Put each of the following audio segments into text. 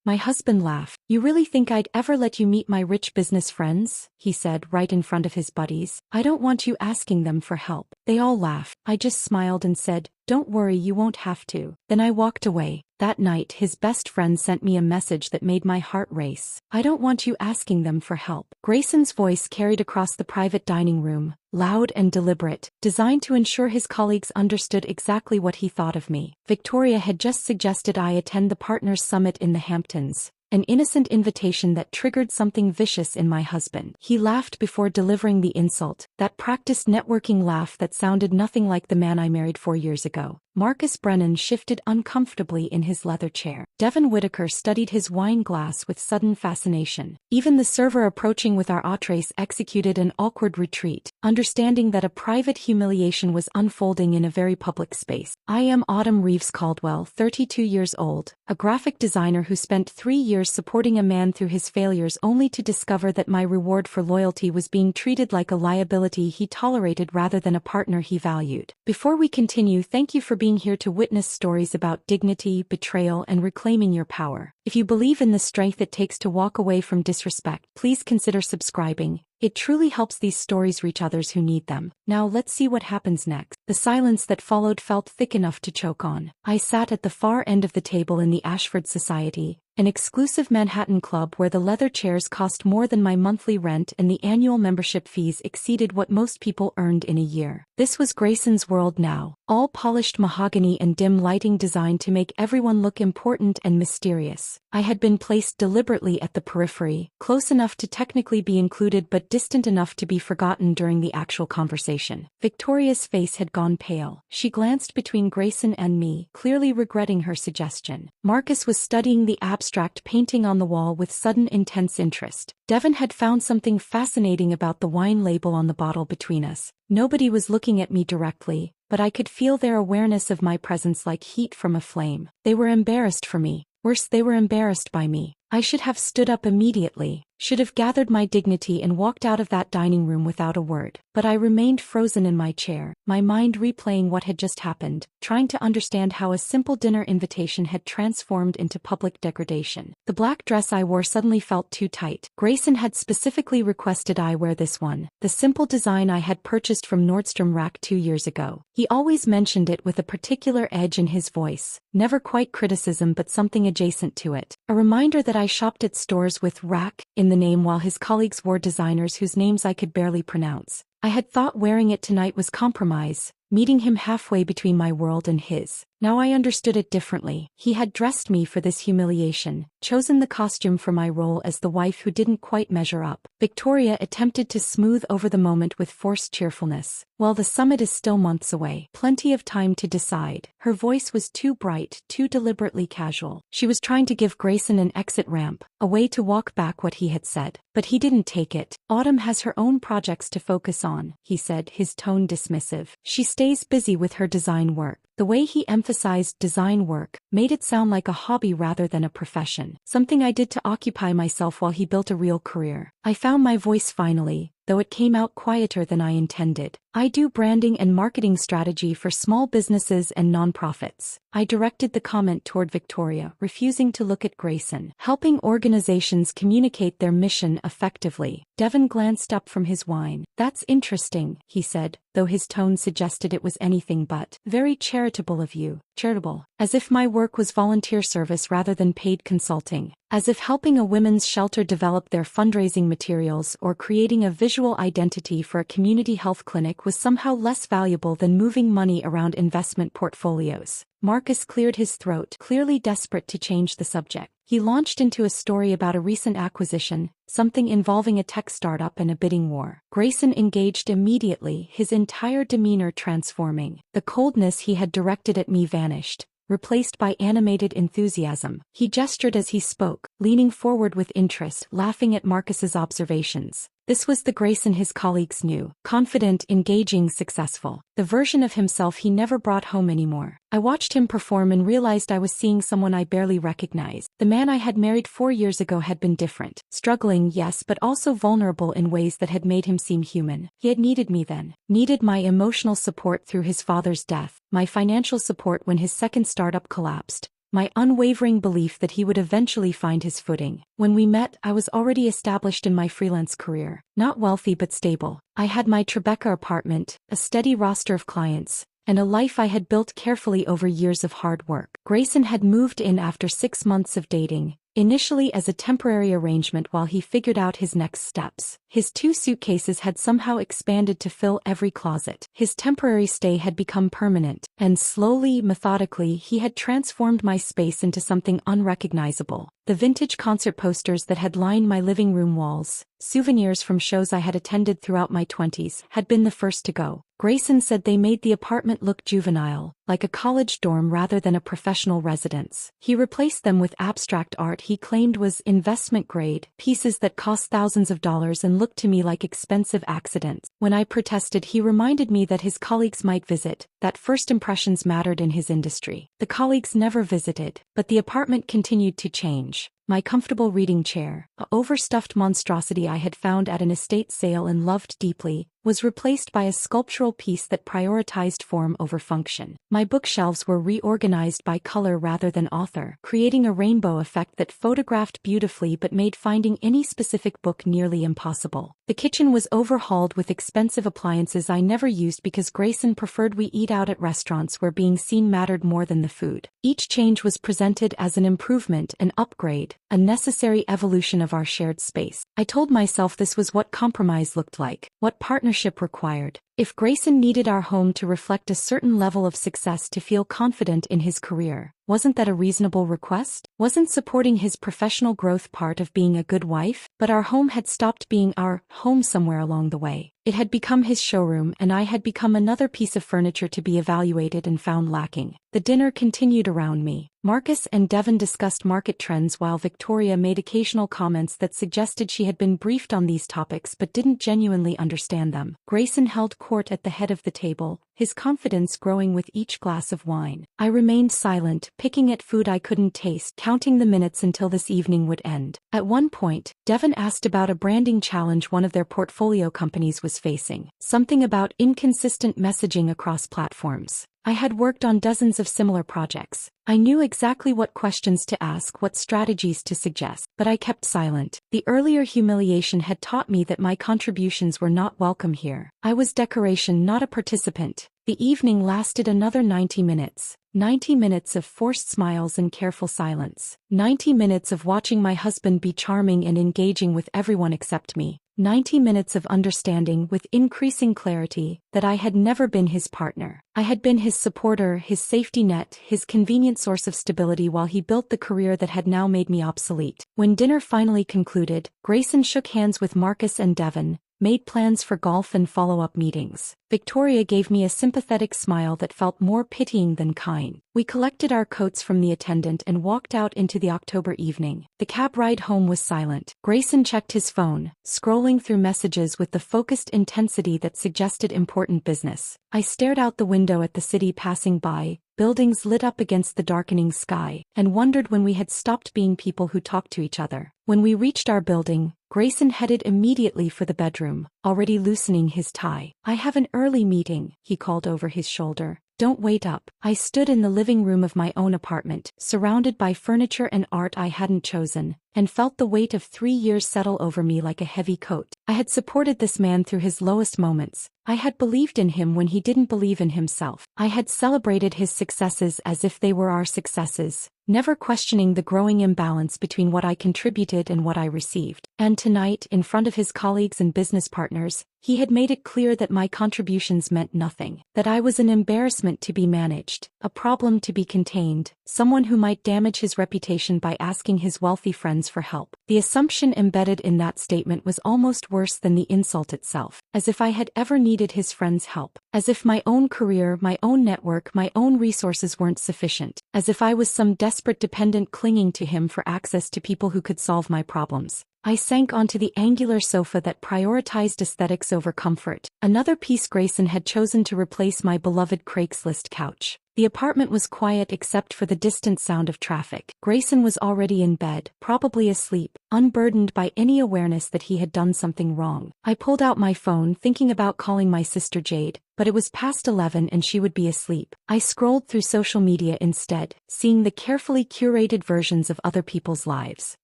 My husband laughed. "You really think I'd ever let you meet my rich business friends?" he said right in front of his buddies. "I don't want you asking them for help." They all laughed. I just smiled and said, "Don't worry, you won't have to." Then I walked away. That night his best friend sent me a message that made my heart race. "I don't want you asking them for help." Grayson's voice carried across the private dining room, loud and deliberate, designed to ensure his colleagues understood exactly what he thought of me. Victoria had just suggested I attend the Partners Summit in the Hamptons. An innocent invitation that triggered something vicious in my husband. He laughed before delivering the insult, that practiced networking laugh that sounded nothing like the man I married 4 years ago. Marcus Brennan shifted uncomfortably in his leather chair. Devon Whitaker studied his wine glass with sudden fascination. Even the server approaching with our entrees executed an awkward retreat, understanding that a private humiliation was unfolding in a very public space. I am Autumn Reeves Caldwell, 32 years old, a graphic designer who spent 3 years supporting a man through his failures only to discover that my reward for loyalty was being treated like a liability he tolerated rather than a partner he valued. Before we continue, thank you for being here to witness stories about dignity, betrayal, and reclaiming your power. If you believe in the strength it takes to walk away from disrespect, please consider subscribing. It truly helps these stories reach others who need them. Now let's see what happens next. The silence that followed felt thick enough to choke on. I sat at the far end of the table in the Ashford Society, an exclusive Manhattan club where the leather chairs cost more than my monthly rent and the annual membership fees exceeded what most people earned in a year. This was Grayson's world now, all polished mahogany and dim lighting designed to make everyone look important and mysterious. I had been placed deliberately at the periphery, close enough to technically be included but distant enough to be forgotten during the actual conversation. Victoria's face had gone pale. She glanced between Grayson and me, clearly regretting her suggestion. Marcus was studying the abstract painting on the wall with sudden intense interest. Devon had found something fascinating about the wine label on the bottle between us. Nobody was looking at me directly, but I could feel their awareness of my presence like heat from a flame. They were embarrassed for me. Worse, they were embarrassed by me. I should have stood up immediately, should have gathered my dignity and walked out of that dining room without a word. But I remained frozen in my chair, my mind replaying what had just happened, trying to understand how a simple dinner invitation had transformed into public degradation. The black dress I wore suddenly felt too tight. Grayson had specifically requested I wear this one, the simple design I had purchased from Nordstrom Rack 2 years ago. He always mentioned it with a particular edge in his voice, never quite criticism but something adjacent to it. A reminder that I shopped at stores with Rack in the name while his colleagues wore designers whose names I could barely pronounce. I had thought wearing it tonight was compromise, meeting him halfway between my world and his. Now I understood it differently. He had dressed me for this humiliation, chosen the costume for my role as the wife who didn't quite measure up. Victoria attempted to smooth over the moment with forced cheerfulness. Well, the summit is still months away. Plenty of time to decide. Her voice was too bright, too deliberately casual. She was trying to give Grayson an exit ramp, a way to walk back what he had said. But he didn't take it. Autumn has her own projects to focus on, he said, his tone dismissive. She stays busy with her design work. The way he emphasized design work made it sound like a hobby rather than a profession, something I did to occupy myself while he built a real career. I found my voice finally, though it came out quieter than I intended. I do branding and marketing strategy for small businesses and nonprofits. I directed the comment toward Victoria, refusing to look at Grayson. Helping organizations communicate their mission effectively. Devon glanced up from his wine. That's interesting, he said, though his tone suggested it was anything but. Very charitable of you. Charitable. As if my work was volunteer service rather than paid consulting. As if helping a women's shelter develop their fundraising materials or creating a visual identity for a community health clinic was somehow less valuable than moving money around investment portfolios. Marcus cleared his throat, clearly desperate to change the subject. He launched into a story about a recent acquisition, something involving a tech startup and a bidding war. Grayson engaged immediately, his entire demeanor transforming. The coldness he had directed at me vanished, replaced by animated enthusiasm. He gestured as he spoke, leaning forward with interest, laughing at Marcus's observations. This was the Grayson his colleagues knew. Confident, engaging, successful. The version of himself he never brought home anymore. I watched him perform and realized I was seeing someone I barely recognized. The man I had married 4 years ago had been different. Struggling, yes, but also vulnerable in ways that had made him seem human. He had needed me then. Needed my emotional support through his father's death, my financial support when his second startup collapsed, my unwavering belief that he would eventually find his footing. When we met, I was already established in my freelance career. Not wealthy but stable. I had my Tribeca apartment, a steady roster of clients, and a life I had built carefully over years of hard work. Grayson had moved in after 6 months of dating, initially as a temporary arrangement while he figured out his next steps. His 2 suitcases had somehow expanded to fill every closet. His temporary stay had become permanent, and slowly, methodically, he had transformed my space into something unrecognizable. The vintage concert posters that had lined my living room walls, souvenirs from shows I had attended throughout my 20s, had been the first to go. Grayson said they made the apartment look juvenile, like a college dorm rather than a professional residence. He replaced them with abstract art he claimed was investment grade, pieces that cost thousands of dollars and looked to me like expensive accidents. When I protested, he reminded me that his colleagues might visit, that first impressions mattered in his industry. The colleagues never visited, but the apartment continued to change. My comfortable reading chair, a overstuffed monstrosity I had found at an estate sale and loved deeply, was replaced by a sculptural piece that prioritized form over function. My bookshelves were reorganized by color rather than author, creating a rainbow effect that photographed beautifully but made finding any specific book nearly impossible. The kitchen was overhauled with expensive appliances I never used because Grayson preferred we eat out at restaurants where being seen mattered more than the food. Each change was presented as an improvement, an upgrade, a necessary evolution of our shared space. I told myself this was what compromise looked like, what partnership required. If Grayson needed our home to reflect a certain level of success to feel confident in his career, wasn't that a reasonable request? Wasn't supporting his professional growth part of being a good wife? But our home had stopped being our home somewhere along the way. It had become his showroom, and I had become another piece of furniture to be evaluated and found lacking. The dinner continued around me. Marcus and Devon discussed market trends while Victoria made occasional comments that suggested she had been briefed on these topics but didn't genuinely understand them. Grayson held court at the head of the table, his confidence growing with each glass of wine. I remained silent, picking at food I couldn't taste, counting the minutes until this evening would end. At one point, Devon asked about a branding challenge one of their portfolio companies was facing. Something about inconsistent messaging across platforms. I had worked on dozens of similar projects. I knew exactly what questions to ask, what strategies to suggest, but I kept silent. The earlier humiliation had taught me that my contributions were not welcome here. I was decoration, not a participant. The evening lasted another 90 minutes. 90 minutes of forced smiles and careful silence. 90 minutes of watching my husband be charming and engaging with everyone except me. 90 minutes of understanding with increasing clarity that I had never been his partner. I had been his supporter, his safety net, his convenient source of stability while he built the career that had now made me obsolete. When dinner finally concluded, Grayson shook hands with Marcus and Devon, made plans for golf and follow-up meetings. Victoria gave me a sympathetic smile that felt more pitying than kind. We collected our coats from the attendant and walked out into the October evening. The cab ride home was silent. Grayson checked his phone, scrolling through messages with the focused intensity that suggested important business. I stared out the window at the city passing by, buildings lit up against the darkening sky, and wondered when we had stopped being people who talked to each other. When we reached our building, Grayson headed immediately for the bedroom, already loosening his tie. "I have an early meeting," he called over his shoulder. "Don't wait up." I stood in the living room of my own apartment, surrounded by furniture and art I hadn't chosen, and felt the weight of 3 years settle over me like a heavy coat. I had supported this man through his lowest moments. I had believed in him when he didn't believe in himself. I had celebrated his successes as if they were our successes, never questioning the growing imbalance between what I contributed and what I received. And tonight, in front of his colleagues and business partners, he had made it clear that my contributions meant nothing, that I was an embarrassment to be managed, a problem to be contained, someone who might damage his reputation by asking his wealthy friends for help. The assumption embedded in that statement was almost worse than the insult itself, as if I had ever needed his friends' help, as if my own career, my own network, my own resources weren't sufficient, as if I was some desperate dependent clinging to him for access to people who could solve my problems. I sank onto the angular sofa that prioritized aesthetics over comfort, another piece Grayson had chosen to replace my beloved Craigslist couch. The apartment was quiet except for the distant sound of traffic. Grayson was already in bed, probably asleep, unburdened by any awareness that he had done something wrong. I pulled out my phone, thinking about calling my sister Jade, but but it was past 11 and she would be asleep. I scrolled through social media instead, seeing the carefully curated versions of other people's lives.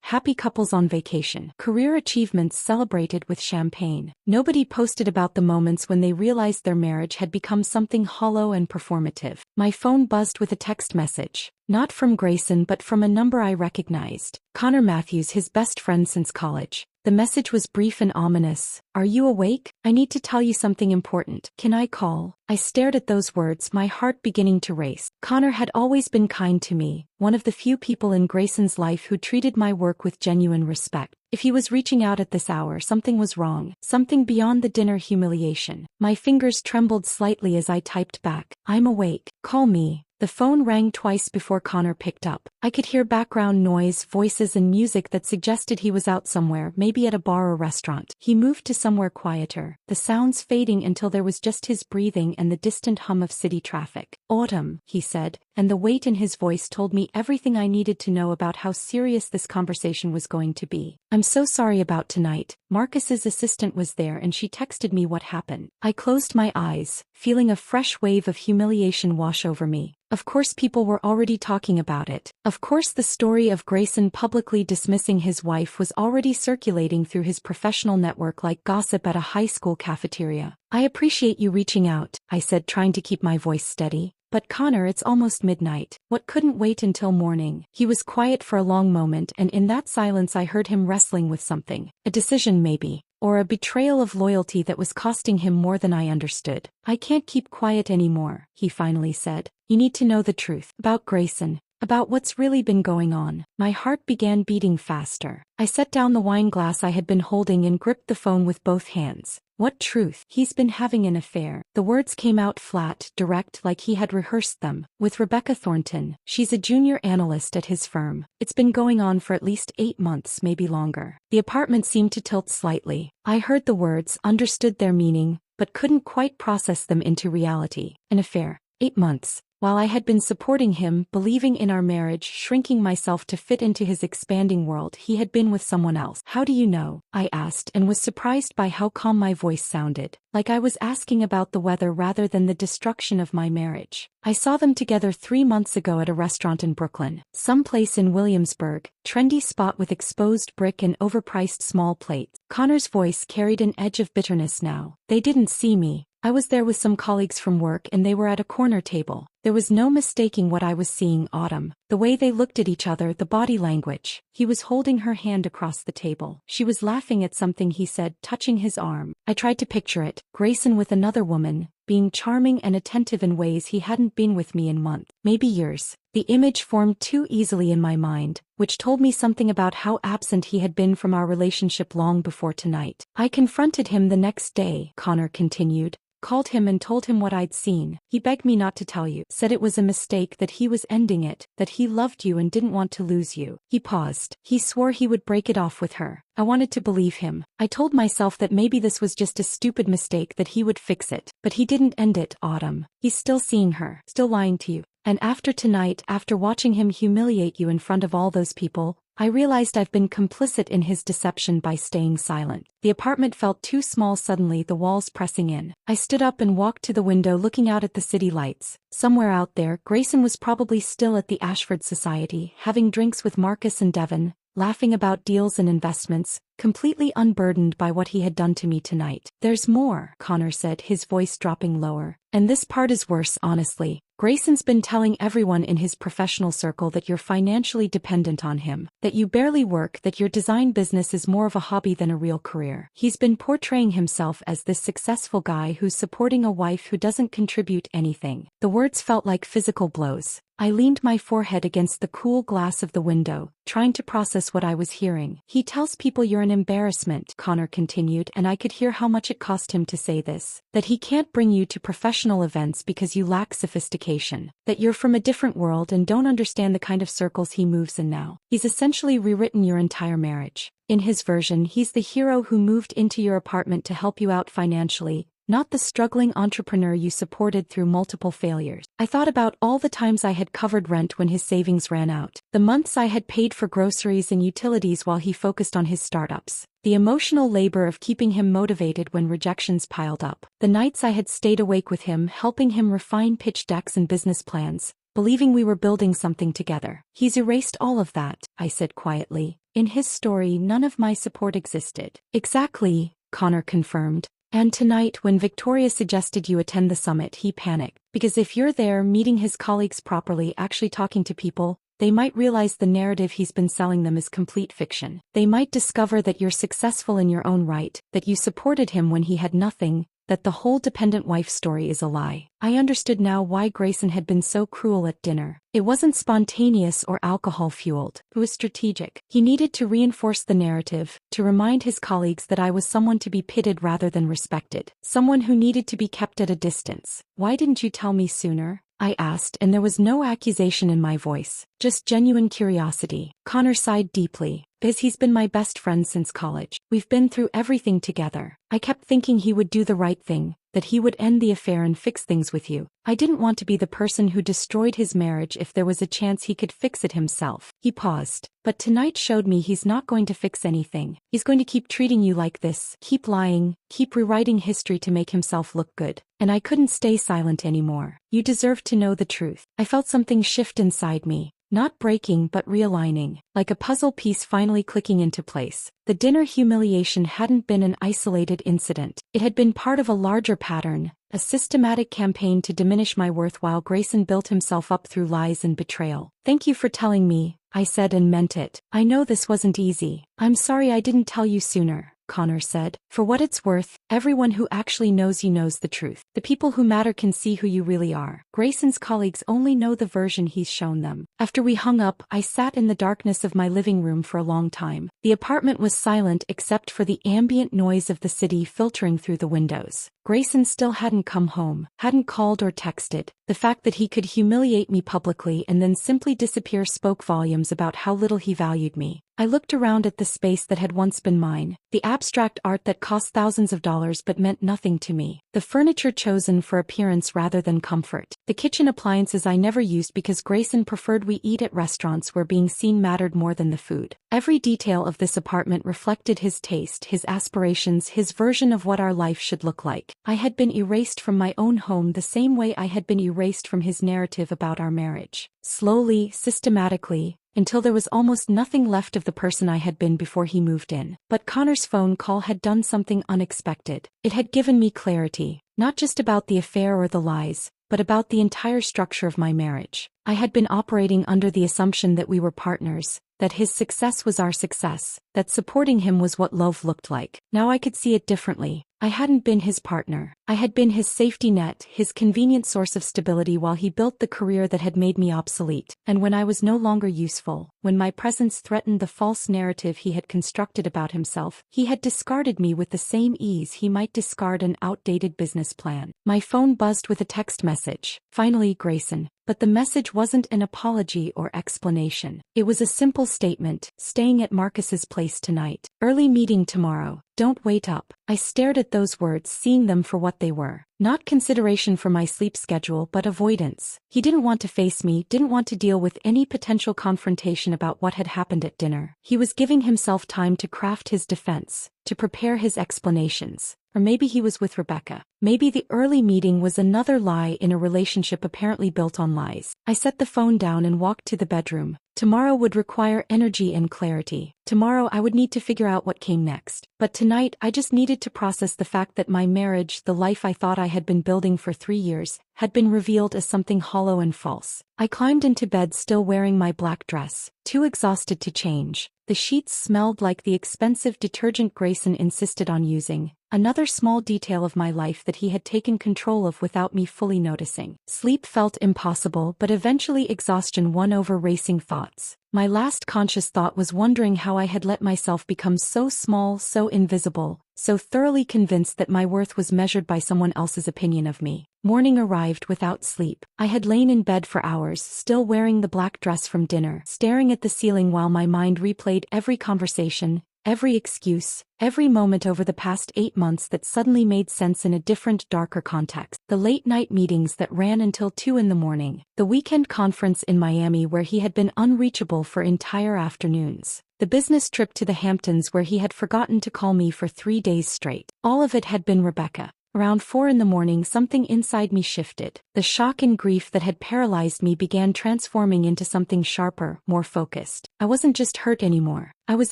Happy couples on vacation. Career achievements celebrated with champagne. Nobody posted about the moments when they realized their marriage had become something hollow and performative. My phone buzzed with a text message. Not from Grayson but from a number I recognized. Connor Matthews, his best friend since college. The message was brief and ominous. "Are you awake? I need to tell you something important. Can I call?" I stared at those words, my heart beginning to race. Connor had always been kind to me, one of the few people in Grayson's life who treated my work with genuine respect. If he was reaching out at this hour, something was wrong, something beyond the dinner humiliation. My fingers trembled slightly as I typed back, "I'm awake. Call me." The phone rang twice before Connor picked up. I could hear background noise, voices and music that suggested he was out somewhere, maybe at a bar or restaurant. He moved to somewhere quieter, the sounds fading until there was just his breathing and the distant hum of city traffic. "Autumn," he said, and the weight in his voice told me everything I needed to know about how serious this conversation was going to be. "I'm so sorry about tonight. Marcus's assistant was there and she texted me what happened." I closed my eyes, feeling a fresh wave of humiliation wash over me. Of course people were already talking about it. Of course the story of Grayson publicly dismissing his wife was already circulating through his professional network like gossip at a high school cafeteria. "I appreciate you reaching out," I said, trying to keep my voice steady. "But Connor, it's almost midnight. What couldn't wait until morning?" He was quiet for a long moment, and in that silence I heard him wrestling with something. A decision maybe. Or a betrayal of loyalty that was costing him more than I understood. "I can't keep quiet anymore," he finally said. "You need to know the truth. About Grayson. About what's really been going on." My heart began beating faster. I set down the wine glass I had been holding and gripped the phone with both hands. "What truth?" "He's been having an affair." The words came out flat, direct, like he had rehearsed them. "With Rebecca Thornton. She's a junior analyst at his firm. It's been going on for at least 8 months, maybe longer." The apartment seemed to tilt slightly. I heard the words, understood their meaning, but couldn't quite process them into reality. An affair. 8 months. While I had been supporting him, believing in our marriage, shrinking myself to fit into his expanding world, he had been with someone else. "How do you know?" I asked, and was surprised by how calm my voice sounded, like I was asking about the weather rather than the destruction of my marriage. "I saw them together 3 months ago at a restaurant in Brooklyn. Someplace in Williamsburg, trendy spot with exposed brick and overpriced small plates." Connor's voice carried an edge of bitterness now. "They didn't see me. I was there with some colleagues from work and they were at a corner table. There was no mistaking what I was seeing, Autumn. The way they looked at each other, the body language." He was holding her hand across the table. She was laughing at something he said, touching his arm. I tried to picture it. Grayson with another woman, being charming and attentive in ways he hadn't been with me in months, maybe years. The image formed too easily in my mind, which told me something about how absent he had been from our relationship long before tonight. "I confronted him the next day," Connor continued. "Called him and told him what I'd seen. He begged me not to tell you, said it was a mistake, that he was ending it, that he loved you and didn't want to lose you." He paused. "He swore he would break it off with her." I wanted to believe him. I told myself that maybe this was just a stupid mistake, that he would fix it. But he didn't end it, Autumn. He's still seeing her, still lying to you. And after tonight, after watching him humiliate you in front of all those people, I realized I've been complicit in his deception by staying silent. The apartment felt too small suddenly, the walls pressing in. I stood up and walked to the window, looking out at the city lights. Somewhere out there, Grayson was probably still at the Ashford Society, having drinks with Marcus and Devon, laughing about deals and investments, completely unburdened by what he had done to me tonight. "There's more," Connor said, his voice dropping lower. "And this part is worse, honestly. Grayson's been telling everyone in his professional circle that you're financially dependent on him, that you barely work, that your design business is more of a hobby than a real career. He's been portraying himself as this successful guy who's supporting a wife who doesn't contribute anything." The words felt like physical blows. I leaned my forehead against the cool glass of the window, trying to process what I was hearing. "He tells people you're an embarrassment," Connor continued, and I could hear how much it cost him to say this. "That he can't bring you to professional events because you lack sophistication. That you're from a different world and don't understand the kind of circles he moves in now. He's essentially rewritten your entire marriage. In his version, he's the hero who moved into your apartment to help you out financially, not the struggling entrepreneur you supported through multiple failures. I thought about all the times I had covered rent when his savings ran out, the months I had paid for groceries and utilities while he focused on his startups, the emotional labor of keeping him motivated when rejections piled up, the nights I had stayed awake with him helping him refine pitch decks and business plans, believing we were building something together. He's erased all of that, I said quietly. In his story, none of my support existed. Exactly, Connor confirmed. And tonight, when Victoria suggested you attend the summit, he panicked. Because if you're there meeting his colleagues properly, actually talking to people, they might realize the narrative he's been selling them is complete fiction. They might discover that you're successful in your own right, that you supported him when he had nothing, that the whole dependent wife story is a lie. I understood now why Grayson had been so cruel at dinner. It wasn't spontaneous or alcohol-fueled. It was strategic. He needed to reinforce the narrative, to remind his colleagues that I was someone to be pitied rather than respected, someone who needed to be kept at a distance. Why didn't you tell me sooner? I asked, and there was no accusation in my voice, just genuine curiosity. Connor sighed deeply. Because he's been my best friend since college. We've been through everything together. I kept thinking he would do the right thing, that he would end the affair and fix things with you. I didn't want to be the person who destroyed his marriage if there was a chance he could fix it himself. He paused. But tonight showed me he's not going to fix anything. He's going to keep treating you like this, keep lying, keep rewriting history to make himself look good. And I couldn't stay silent anymore. You deserve to know the truth. I felt something shift inside me. Not breaking but realigning, like a puzzle piece finally clicking into place. The dinner humiliation hadn't been an isolated incident. It had been part of a larger pattern, a systematic campaign to diminish my worth while Grayson built himself up through lies and betrayal. Thank you for telling me, I said and meant it. I know this wasn't easy. I'm sorry I didn't tell you sooner, Connor said. For what it's worth, everyone who actually knows you knows the truth. The people who matter can see who you really are. Grayson's colleagues only know the version he's shown them. After we hung up, I sat in the darkness of my living room for a long time. The apartment was silent except for the ambient noise of the city filtering through the windows. Grayson still hadn't come home, hadn't called or texted. The fact that he could humiliate me publicly and then simply disappear spoke volumes about how little he valued me. I looked around at the space that had once been mine, the abstract art that cost thousands of dollars but meant nothing to me, the furniture chosen for appearance rather than comfort, the kitchen appliances I never used because Grayson preferred we eat at restaurants where being seen mattered more than the food. Every detail of this apartment reflected his taste, his aspirations, his version of what our life should look like. I had been erased from my own home the same way I had been erased from his narrative about our marriage. Slowly, systematically, until there was almost nothing left of the person I had been before he moved in. But Connor's phone call had done something unexpected. It had given me clarity, not just about the affair or the lies, but about the entire structure of my marriage. I had been operating under the assumption that we were partners, that his success was our success, that supporting him was what love looked like. Now I could see it differently. I hadn't been his partner. I had been his safety net, his convenient source of stability while he built the career that had made me obsolete. And when I was no longer useful, when my presence threatened the false narrative he had constructed about himself, he had discarded me with the same ease he might discard an outdated business plan. My phone buzzed with a text message. Finally, Grayson. But the message wasn't an apology or explanation. It was a simple statement, staying at Marcus's place tonight. Early meeting tomorrow. Don't wait up. I stared at those words, seeing them for what they were. Not consideration for my sleep schedule but avoidance. He didn't want to face me, didn't want to deal with any potential confrontation about what had happened at dinner. He was giving himself time to craft his defense, to prepare his explanations. Or maybe he was with Rebecca. Maybe the early meeting was another lie in a relationship apparently built on lies. I set the phone down and walked to the bedroom. Tomorrow would require energy and clarity. Tomorrow I would need to figure out what came next. But tonight I just needed to process the fact that my marriage, the life I thought I had been building for 3 years, had been revealed as something hollow and false. I climbed into bed still wearing my black dress, too exhausted to change. The sheets smelled like the expensive detergent Grayson insisted on using, another small detail of my life that he had taken control of without me fully noticing. Sleep felt impossible, but eventually exhaustion won over racing thoughts. My last conscious thought was wondering how I had let myself become so small, so invisible, so thoroughly convinced that my worth was measured by someone else's opinion of me. Morning arrived without sleep. I had lain in bed for hours, still wearing the black dress from dinner, staring at the ceiling while my mind replayed every conversation, every excuse, every moment over the past 8 months that suddenly made sense in a different, darker context. The late-night meetings that ran until 2 in the morning. The weekend conference in Miami where he had been unreachable for entire afternoons. The business trip to the Hamptons where he had forgotten to call me for 3 days straight. All of it had been Rebecca. Around 4 in the morning, something inside me shifted. The shock and grief that had paralyzed me began transforming into something sharper, more focused. I wasn't just hurt anymore. I was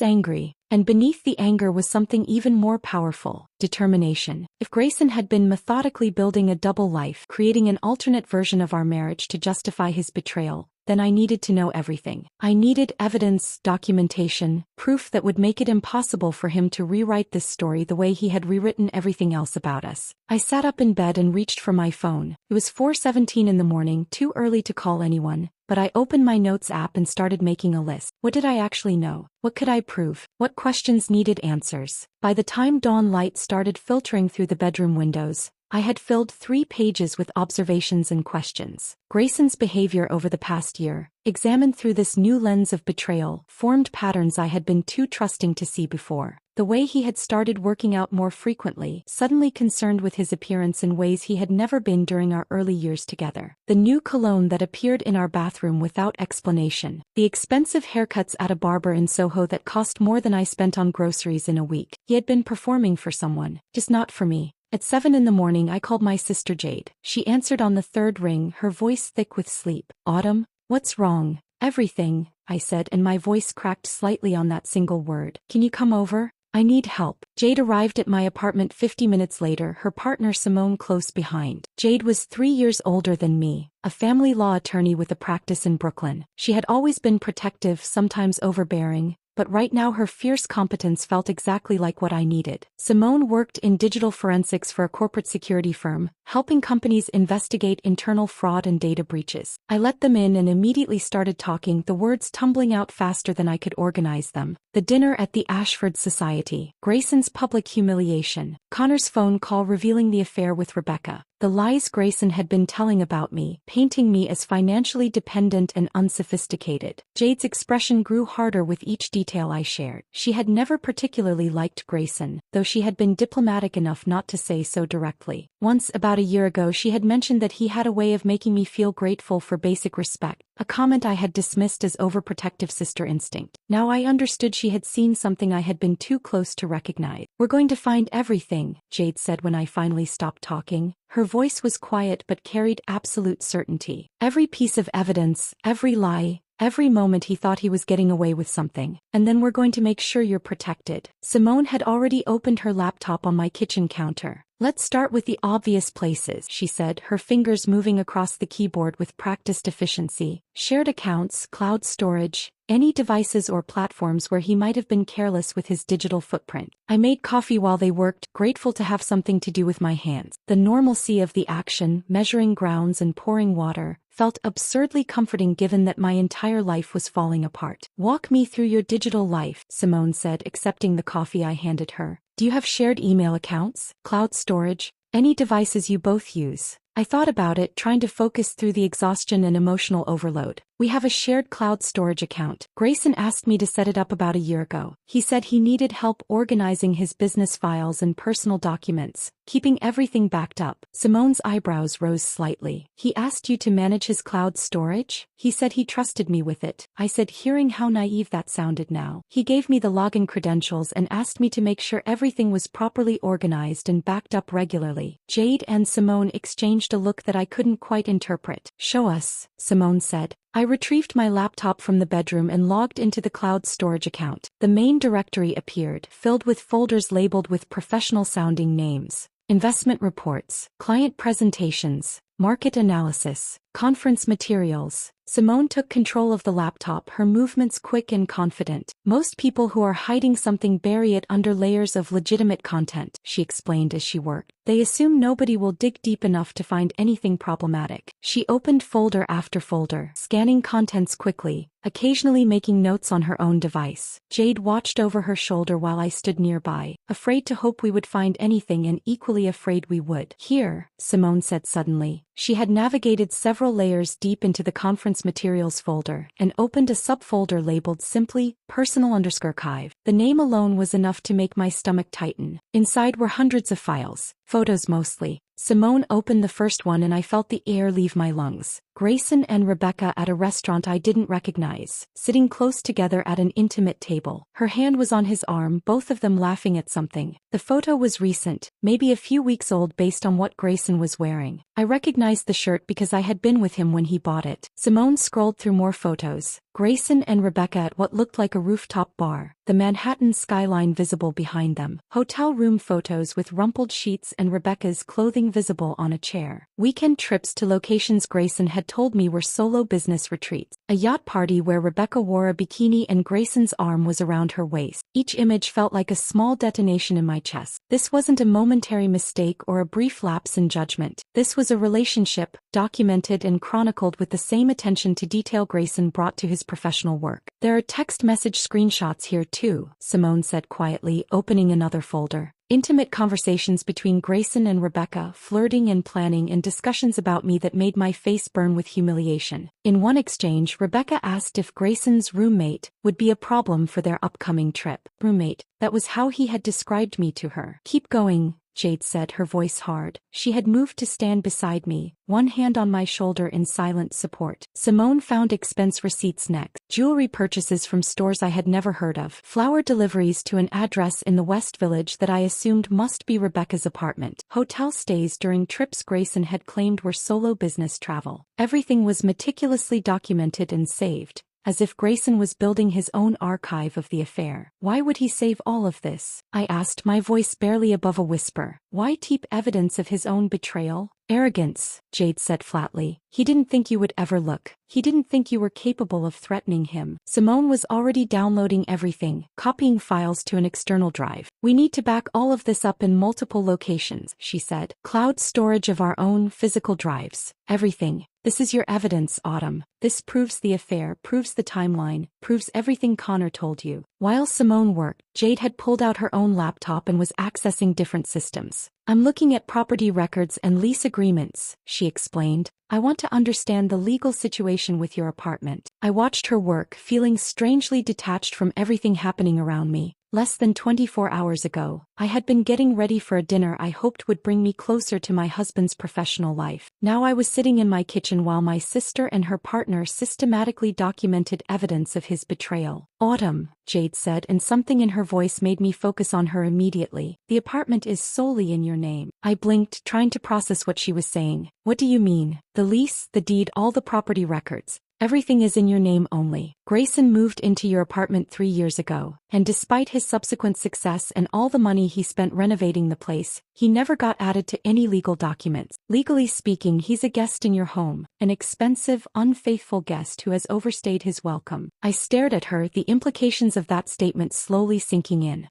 angry. And beneath the anger was something even more powerful: determination. If Grayson had been methodically building a double life, creating an alternate version of our marriage to justify his betrayal, then I needed to know everything. I needed evidence, documentation, proof that would make it impossible for him to rewrite this story the way he had rewritten everything else about us. I sat up in bed and reached for my phone. It was 4:17 in the morning, too early to call anyone, but I opened my notes app and started making a list. What did I actually know? What could I prove? What questions needed answers? By the time dawn light started filtering through the bedroom windows, I had filled 3 pages with observations and questions. Grayson's behavior over the past year, examined through this new lens of betrayal, formed patterns I had been too trusting to see before. The way he had started working out more frequently, suddenly concerned with his appearance in ways he had never been during our early years together. The new cologne that appeared in our bathroom without explanation. The expensive haircuts at a barber in Soho that cost more than I spent on groceries in a week. He had been performing for someone, just not for me. At 7 in the morning I called my sister Jade. She answered on the 3rd ring, her voice thick with sleep. "Autumn, what's wrong?" "Everything," I said, and my voice cracked slightly on that single word. "Can you come over? I need help." Jade arrived at my apartment 50 minutes later, her partner Simone close behind. Jade was 3 years older than me, a family law attorney with a practice in Brooklyn. She had always been protective, sometimes overbearing, but right now her fierce competence felt exactly like what I needed. Simone worked in digital forensics for a corporate security firm, helping companies investigate internal fraud and data breaches. I let them in and immediately started talking, the words tumbling out faster than I could organize them. The dinner at the Ashford Society, Grayson's public humiliation, Connor's phone call revealing the affair with Rebecca, the lies Grayson had been telling about me, painting me as financially dependent and unsophisticated. Jade's expression grew harder with each detail I shared. She had never particularly liked Grayson, though she had been diplomatic enough not to say so directly. Once, about a year ago, she had mentioned that he had a way of making me feel grateful for basic respect, a comment I had dismissed as overprotective sister instinct. Now I understood she had seen something I had been too close to recognize. "We're going to find everything," Jade said when I finally stopped talking. Her voice was quiet but carried absolute certainty. "Every piece of evidence, every lie, every moment he thought he was getting away with something. And then we're going to make sure you're protected." Simone had already opened her laptop on my kitchen counter. "Let's start with the obvious places," she said, her fingers moving across the keyboard with practiced efficiency. "Shared accounts, cloud storage, any devices or platforms where he might have been careless with his digital footprint." I made coffee while they worked, grateful to have something to do with my hands. The normalcy of the action, measuring grounds and pouring water, felt absurdly comforting given that my entire life was falling apart. "Walk me through your digital life," Simone said, accepting the coffee I handed her. "Do you have shared email accounts, cloud storage, any devices you both use?" I thought about it, trying to focus through the exhaustion and emotional overload. "We have a shared cloud storage account. Grayson asked me to set it up about a year ago. He said he needed help organizing his business files and personal documents, keeping everything backed up." Simone's eyebrows rose slightly. "He asked you to manage his cloud storage?" "He said he trusted me with it," I said, hearing how naive that sounded now. "He gave me the login credentials and asked me to make sure everything was properly organized and backed up regularly." Jade and Simone exchanged a look that I couldn't quite interpret. "Show us," Simone said. I retrieved my laptop from the bedroom and logged into the cloud storage account. The main directory appeared, filled with folders labeled with professional-sounding names: investment reports, client presentations, market analysis, conference materials. Simone took control of the laptop, her movements quick and confident. "Most people who are hiding something bury it under layers of legitimate content," she explained as she worked. "They assume nobody will dig deep enough to find anything problematic." She opened folder after folder, scanning contents quickly, occasionally making notes on her own device. Jade watched over her shoulder while I stood nearby, afraid to hope we would find anything and equally afraid we would. Here, Simone said suddenly. She had navigated several layers deep into the conference materials folder and opened a subfolder labeled simply personal_archive. The name alone was enough to make my stomach tighten. Inside were hundreds of files, photos mostly. Simone opened the first one and I felt the air leave my lungs. Grayson and Rebecca at a restaurant I didn't recognize, sitting close together at an intimate table. Her hand was on his arm, both of them laughing at something. The photo was recent, maybe a few weeks old based on what Grayson was wearing. I recognized the shirt because I had been with him when he bought it. Simone scrolled through more photos. Grayson and Rebecca at what looked like a rooftop bar, the Manhattan skyline visible behind them. Hotel room photos with rumpled sheets and Rebecca's clothing visible on a chair. Weekend trips to locations Grayson had told me were solo business retreats. A yacht party where Rebecca wore a bikini and Grayson's arm was around her waist. Each image felt like a small detonation in my chest. This wasn't a momentary mistake or a brief lapse in judgment. This was a relationship, documented and chronicled with the same attention to detail Grayson brought to his professional work. There are text message screenshots here too, Simone said quietly, opening another folder. Intimate conversations between Grayson and Rebecca, flirting and planning and discussions about me that made my face burn with humiliation. In one exchange, Rebecca asked if Grayson's roommate would be a problem for their upcoming trip. Roommate, that was how he had described me to her. Keep going, Jade said, her voice hard. She had moved to stand beside me, one hand on my shoulder in silent support. Simone found expense receipts next. Jewelry purchases from stores I had never heard of. Flower deliveries to an address in the West Village that I assumed must be Rebecca's apartment. Hotel stays during trips Grayson had claimed were solo business travel. Everything was meticulously documented and saved, as if Grayson was building his own archive of the affair. Why would he save all of this? I asked, my voice barely above a whisper. Why keep evidence of his own betrayal? Arrogance, Jade said flatly. He didn't think you would ever look. He didn't think you were capable of threatening him. Simone was already downloading everything, copying files to an external drive. We need to back all of this up in multiple locations, she said. Cloud storage of our own physical drives. Everything. This is your evidence, Autumn. This proves the affair, proves the timeline, proves everything Connor told you. While Simone worked, Jade had pulled out her own laptop and was accessing different systems. I'm looking at property records and lease agreements, she explained. I want to understand the legal situation with your apartment. I watched her work, feeling strangely detached from everything happening around me. Less than 24 hours ago, I had been getting ready for a dinner I hoped would bring me closer to my husband's professional life. Now I was sitting in my kitchen while my sister and her partner systematically documented evidence of his betrayal. Autumn, Jade said, and something in her voice made me focus on her immediately. The apartment is solely in your name. I blinked, trying to process what she was saying. What do you mean? The lease, the deed, all the property records. Everything is in your name only. Grayson moved into your apartment 3 years ago, and despite his subsequent success and all the money he spent renovating the place, he never got added to any legal documents. Legally speaking, he's a guest in your home, an expensive, unfaithful guest who has overstayed his welcome. I stared at her, the implications of that statement slowly sinking in.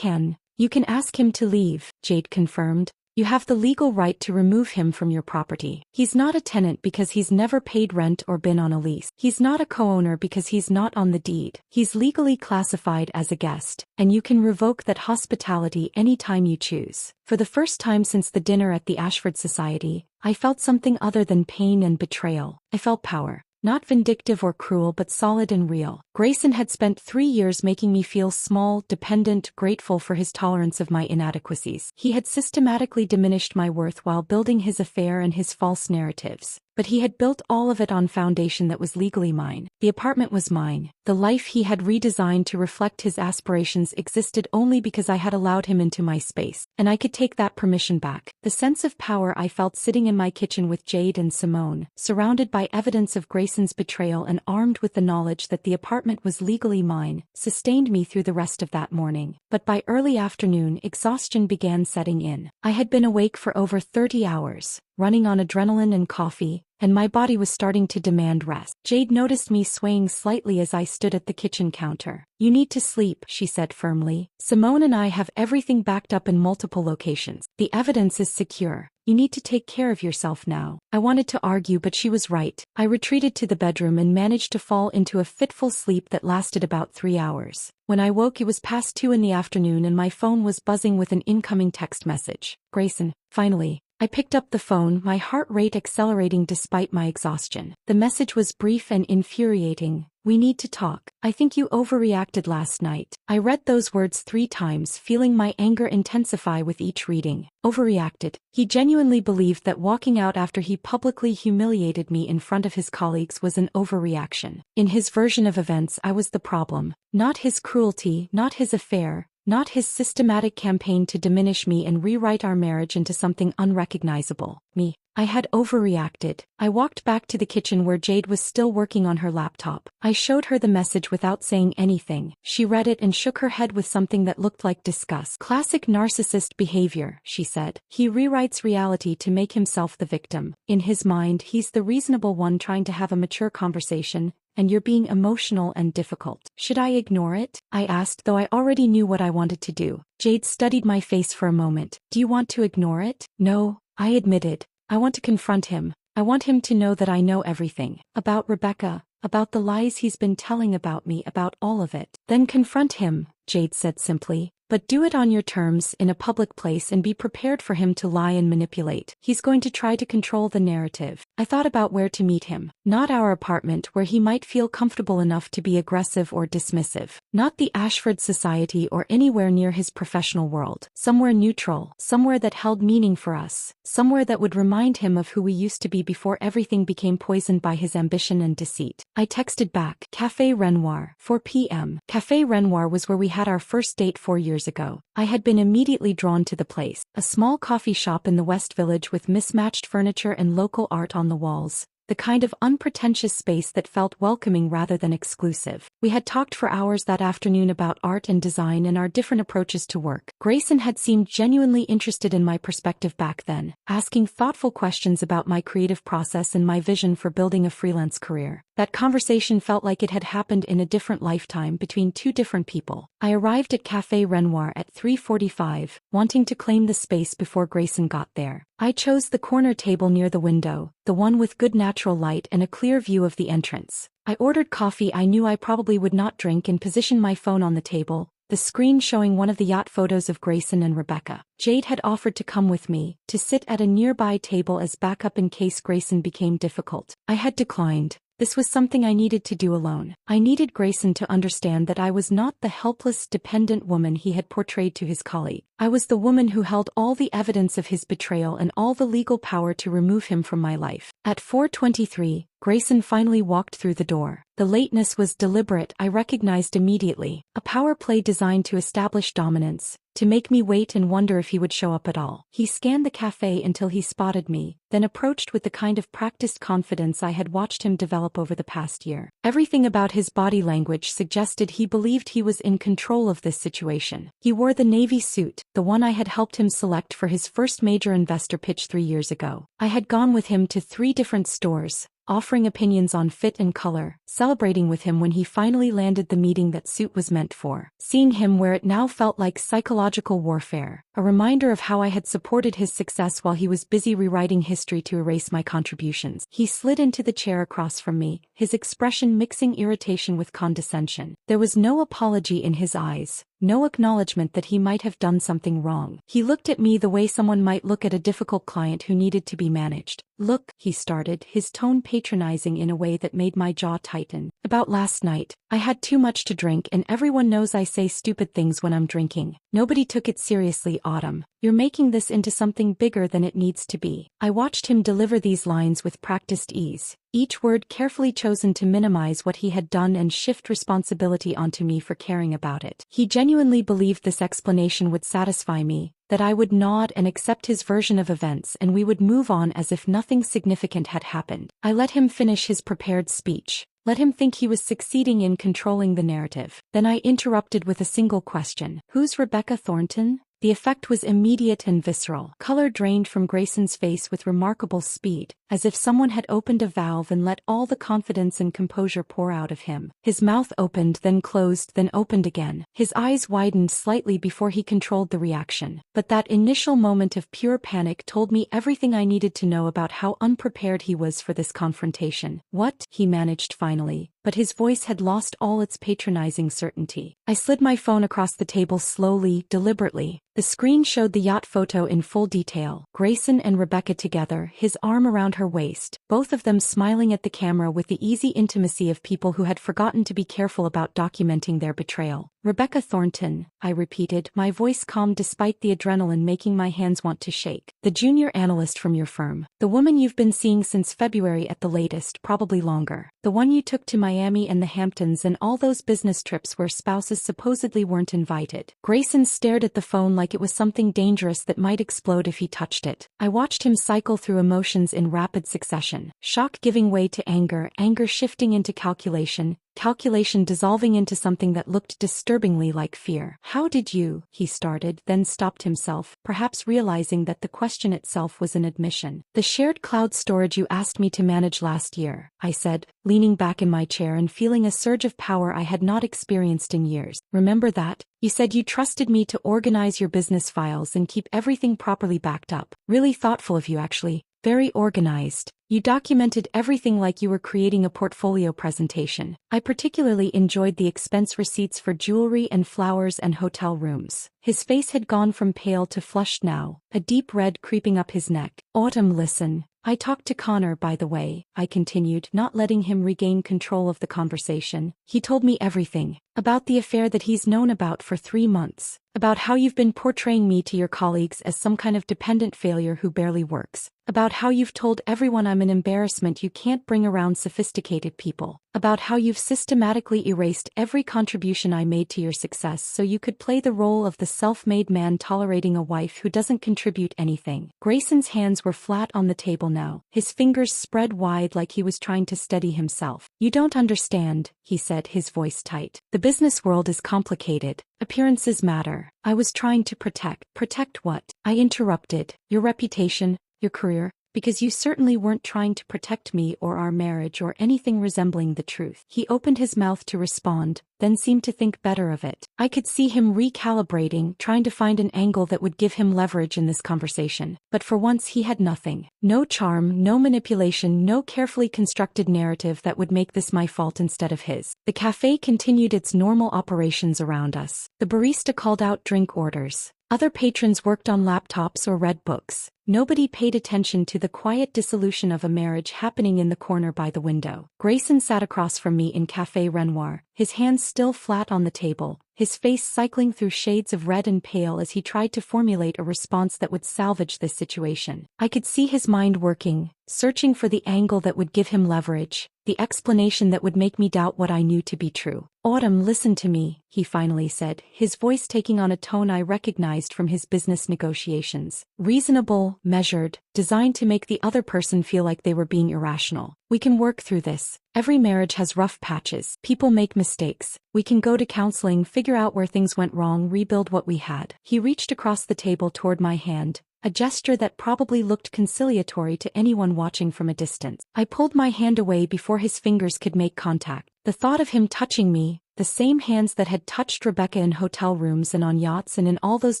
You can ask him to leave, Jade confirmed. You have the legal right to remove him from your property. He's not a tenant because he's never paid rent or been on a lease. He's not a co-owner because he's not on the deed. He's legally classified as a guest, and you can revoke that hospitality anytime you choose. For the first time since the dinner at the Ashford Society, I felt something other than pain and betrayal. I felt power. Not vindictive or cruel but solid and real. Grayson had spent 3 years making me feel small, dependent, grateful for his tolerance of my inadequacies. He had systematically diminished my worth while building his affair and his false narratives. But he had built all of it on foundation that was legally mine. The apartment was mine. The life he had redesigned to reflect his aspirations existed only because I had allowed him into my space, and I could take that permission back. The sense of power I felt sitting in my kitchen with Jade and Simone, surrounded by evidence of Grayson's betrayal and armed with the knowledge that the apartment was legally mine, sustained me through the rest of that morning. But by early afternoon, exhaustion began setting in. I had been awake for over 30 hours, running on adrenaline and coffee, and my body was starting to demand rest. Jade noticed me swaying slightly as I stood at the kitchen counter. You need to sleep, she said firmly. Simone and I have everything backed up in multiple locations. The evidence is secure. You need to take care of yourself now. I wanted to argue, but she was right. I retreated to the bedroom and managed to fall into a fitful sleep that lasted about 3 hours. When I woke, it was past 2 in the afternoon and my phone was buzzing with an incoming text message. Grayson, finally. I picked up the phone, my heart rate accelerating despite my exhaustion. The message was brief and infuriating. We need to talk. I think you overreacted last night. I read those words 3 times, feeling my anger intensify with each reading. Overreacted. He genuinely believed that walking out after he publicly humiliated me in front of his colleagues was an overreaction. In his version of events, I was the problem. Not his cruelty, not his affair. Not his systematic campaign to diminish me and rewrite our marriage into something unrecognizable. Me. I had overreacted. I walked back to the kitchen where Jade was still working on her laptop. I showed her the message without saying anything. She read it and shook her head with something that looked like disgust. Classic narcissist behavior, she said. He rewrites reality to make himself the victim. In his mind, he's the reasonable one trying to have a mature conversation, and you're being emotional and difficult. Should I ignore it? I asked, though I already knew what I wanted to do. Jade studied my face for a moment. Do you want to ignore it? No, I admitted. I want to confront him. I want him to know that I know everything. About Rebecca, about the lies he's been telling about me, about all of it. Then confront him, Jade said simply. But do it on your terms, in a public place, and be prepared for him to lie and manipulate. He's going to try to control the narrative. I thought about where to meet him. Not our apartment, where he might feel comfortable enough to be aggressive or dismissive. Not the Ashford Society or anywhere near his professional world. Somewhere neutral. Somewhere that held meaning for us. Somewhere that would remind him of who we used to be before everything became poisoned by his ambition and deceit. I texted back, Café Renoir, 4 p.m. Café Renoir was where we had our first date 4 years ago. I had been immediately drawn to the place. A small coffee shop in the West Village with mismatched furniture and local art on the walls. The kind of unpretentious space that felt welcoming rather than exclusive. We had talked for hours that afternoon about art and design and our different approaches to work. Grayson had seemed genuinely interested in my perspective back then, asking thoughtful questions about my creative process and my vision for building a freelance career. That conversation felt like it had happened in a different lifetime between 2 different people. I arrived at Café Renoir at 3:45, wanting to claim the space before Grayson got there. I chose the corner table near the window, the one with good natural light and a clear view of the entrance. I ordered coffee I knew I probably would not drink and positioned my phone on the table, the screen showing one of the yacht photos of Grayson and Rebecca. Jade had offered to come with me, to sit at a nearby table as backup in case Grayson became difficult. I had declined. This was something I needed to do alone. I needed Grayson to understand that I was not the helpless, dependent woman he had portrayed to his colleague. I was the woman who held all the evidence of his betrayal and all the legal power to remove him from my life. At 4:23, Grayson finally walked through the door. The lateness was deliberate, I recognized immediately. A power play designed to establish dominance, to make me wait and wonder if he would show up at all. He scanned the cafe until he spotted me, then approached with the kind of practiced confidence I had watched him develop over the past year. Everything about his body language suggested he believed he was in control of this situation. He wore the navy suit, the one I had helped him select for his first major investor pitch 3 years ago. I had gone with him to 3 different stores, offering opinions on fit and color, celebrating with him when he finally landed the meeting that suit was meant for. Seeing him where it now felt like psychological warfare, a reminder of how I had supported his success while he was busy rewriting history to erase my contributions. He slid into the chair across from me, his expression mixing irritation with condescension. There was no apology in his eyes. No acknowledgement that he might have done something wrong. He looked at me the way someone might look at a difficult client who needed to be managed. Look, he started, his tone patronizing in a way that made my jaw tighten. About last night, I had too much to drink and everyone knows I say stupid things when I'm drinking. Nobody took it seriously, Autumn. You're making this into something bigger than it needs to be. I watched him deliver these lines with practiced ease, each word carefully chosen to minimize what he had done and shift responsibility onto me for caring about it. He genuinely believed this explanation would satisfy me, that I would nod and accept his version of events and we would move on as if nothing significant had happened. I let him finish his prepared speech. Let him think he was succeeding in controlling the narrative. Then I interrupted with a single question. Who's Rebecca Thornton? The effect was immediate and visceral. Color drained from Grayson's face with remarkable speed. as if someone had opened a valve and let all the confidence and composure pour out of him. His mouth opened, then closed, then opened again. His eyes widened slightly before he controlled the reaction. But that initial moment of pure panic told me everything I needed to know about how unprepared he was for this confrontation. "What?" he managed finally, but his voice had lost all its patronizing certainty. I slid my phone across the table slowly, deliberately. The screen showed the yacht photo in full detail. Grayson and Rebecca together, his arm around her waist, both of them smiling at the camera with the easy intimacy of people who had forgotten to be careful about documenting their betrayal. "Rebecca Thornton," I repeated, my voice calm despite the adrenaline making my hands want to shake. "The junior analyst from your firm. The woman you've been seeing since February at the latest, probably longer. The one you took to Miami and the Hamptons and all those business trips where spouses supposedly weren't invited." Grayson stared at the phone like it was something dangerous that might explode if he touched it. I watched him cycle through emotions in rapid succession. Shock giving way to anger, anger shifting into calculation, calculation dissolving into something that looked disturbingly like fear. "How did you?" he started, then stopped himself, perhaps realizing that the question itself was an admission. "The shared cloud storage you asked me to manage last year," I said, leaning back in my chair and feeling a surge of power I had not experienced in years. "Remember that? You said you trusted me to organize your business files and keep everything properly backed up. Really thoughtful of you, actually. Very organized. You documented everything like you were creating a portfolio presentation. I particularly enjoyed the expense receipts for jewelry and flowers and hotel rooms." His face had gone from pale to flushed now, a deep red creeping up his neck. "Autumn, listen. I talked to Connor, by the way," I continued, not letting him regain control of the conversation. "He told me everything. About the affair that he's known about for 3 months. About how you've been portraying me to your colleagues as some kind of dependent failure who barely works. About how you've told everyone I'm an embarrassment you can't bring around sophisticated people. About how you've systematically erased every contribution I made to your success so you could play the role of the self-made man tolerating a wife who doesn't contribute anything." Grayson's hands were flat on the table now, his fingers spread wide like he was trying to steady himself. "You don't understand," he said, his voice tight. "The business world is complicated. Appearances matter. I was trying to protect." "Protect what?" I interrupted. "Your reputation, your career, because you certainly weren't trying to protect me or our marriage or anything resembling the truth." He opened his mouth to respond, then seemed to think better of it. I could see him recalibrating, trying to find an angle that would give him leverage in this conversation. But for once he had nothing. No charm, no manipulation, no carefully constructed narrative that would make this my fault instead of his. The cafe continued its normal operations around us. The barista called out drink orders. Other patrons worked on laptops or read books. Nobody paid attention to the quiet dissolution of a marriage happening in the corner by the window. Grayson sat across from me in Café Renoir, his hands still flat on the table, his face cycling through shades of red and pale as he tried to formulate a response that would salvage this situation. I could see his mind working, searching for the angle that would give him leverage, the explanation that would make me doubt what I knew to be true. "Autumn, listen to me," he finally said, his voice taking on a tone I recognized from his business negotiations. Reasonable, measured, designed to make the other person feel like they were being irrational. "We can work through this. Every marriage has rough patches. People make mistakes. We can go to counseling, figure out where things went wrong, rebuild what we had." He reached across the table toward my hand, a gesture that probably looked conciliatory to anyone watching from a distance. I pulled my hand away before his fingers could make contact. The thought of him touching me, the same hands that had touched Rebecca in hotel rooms and on yachts and in all those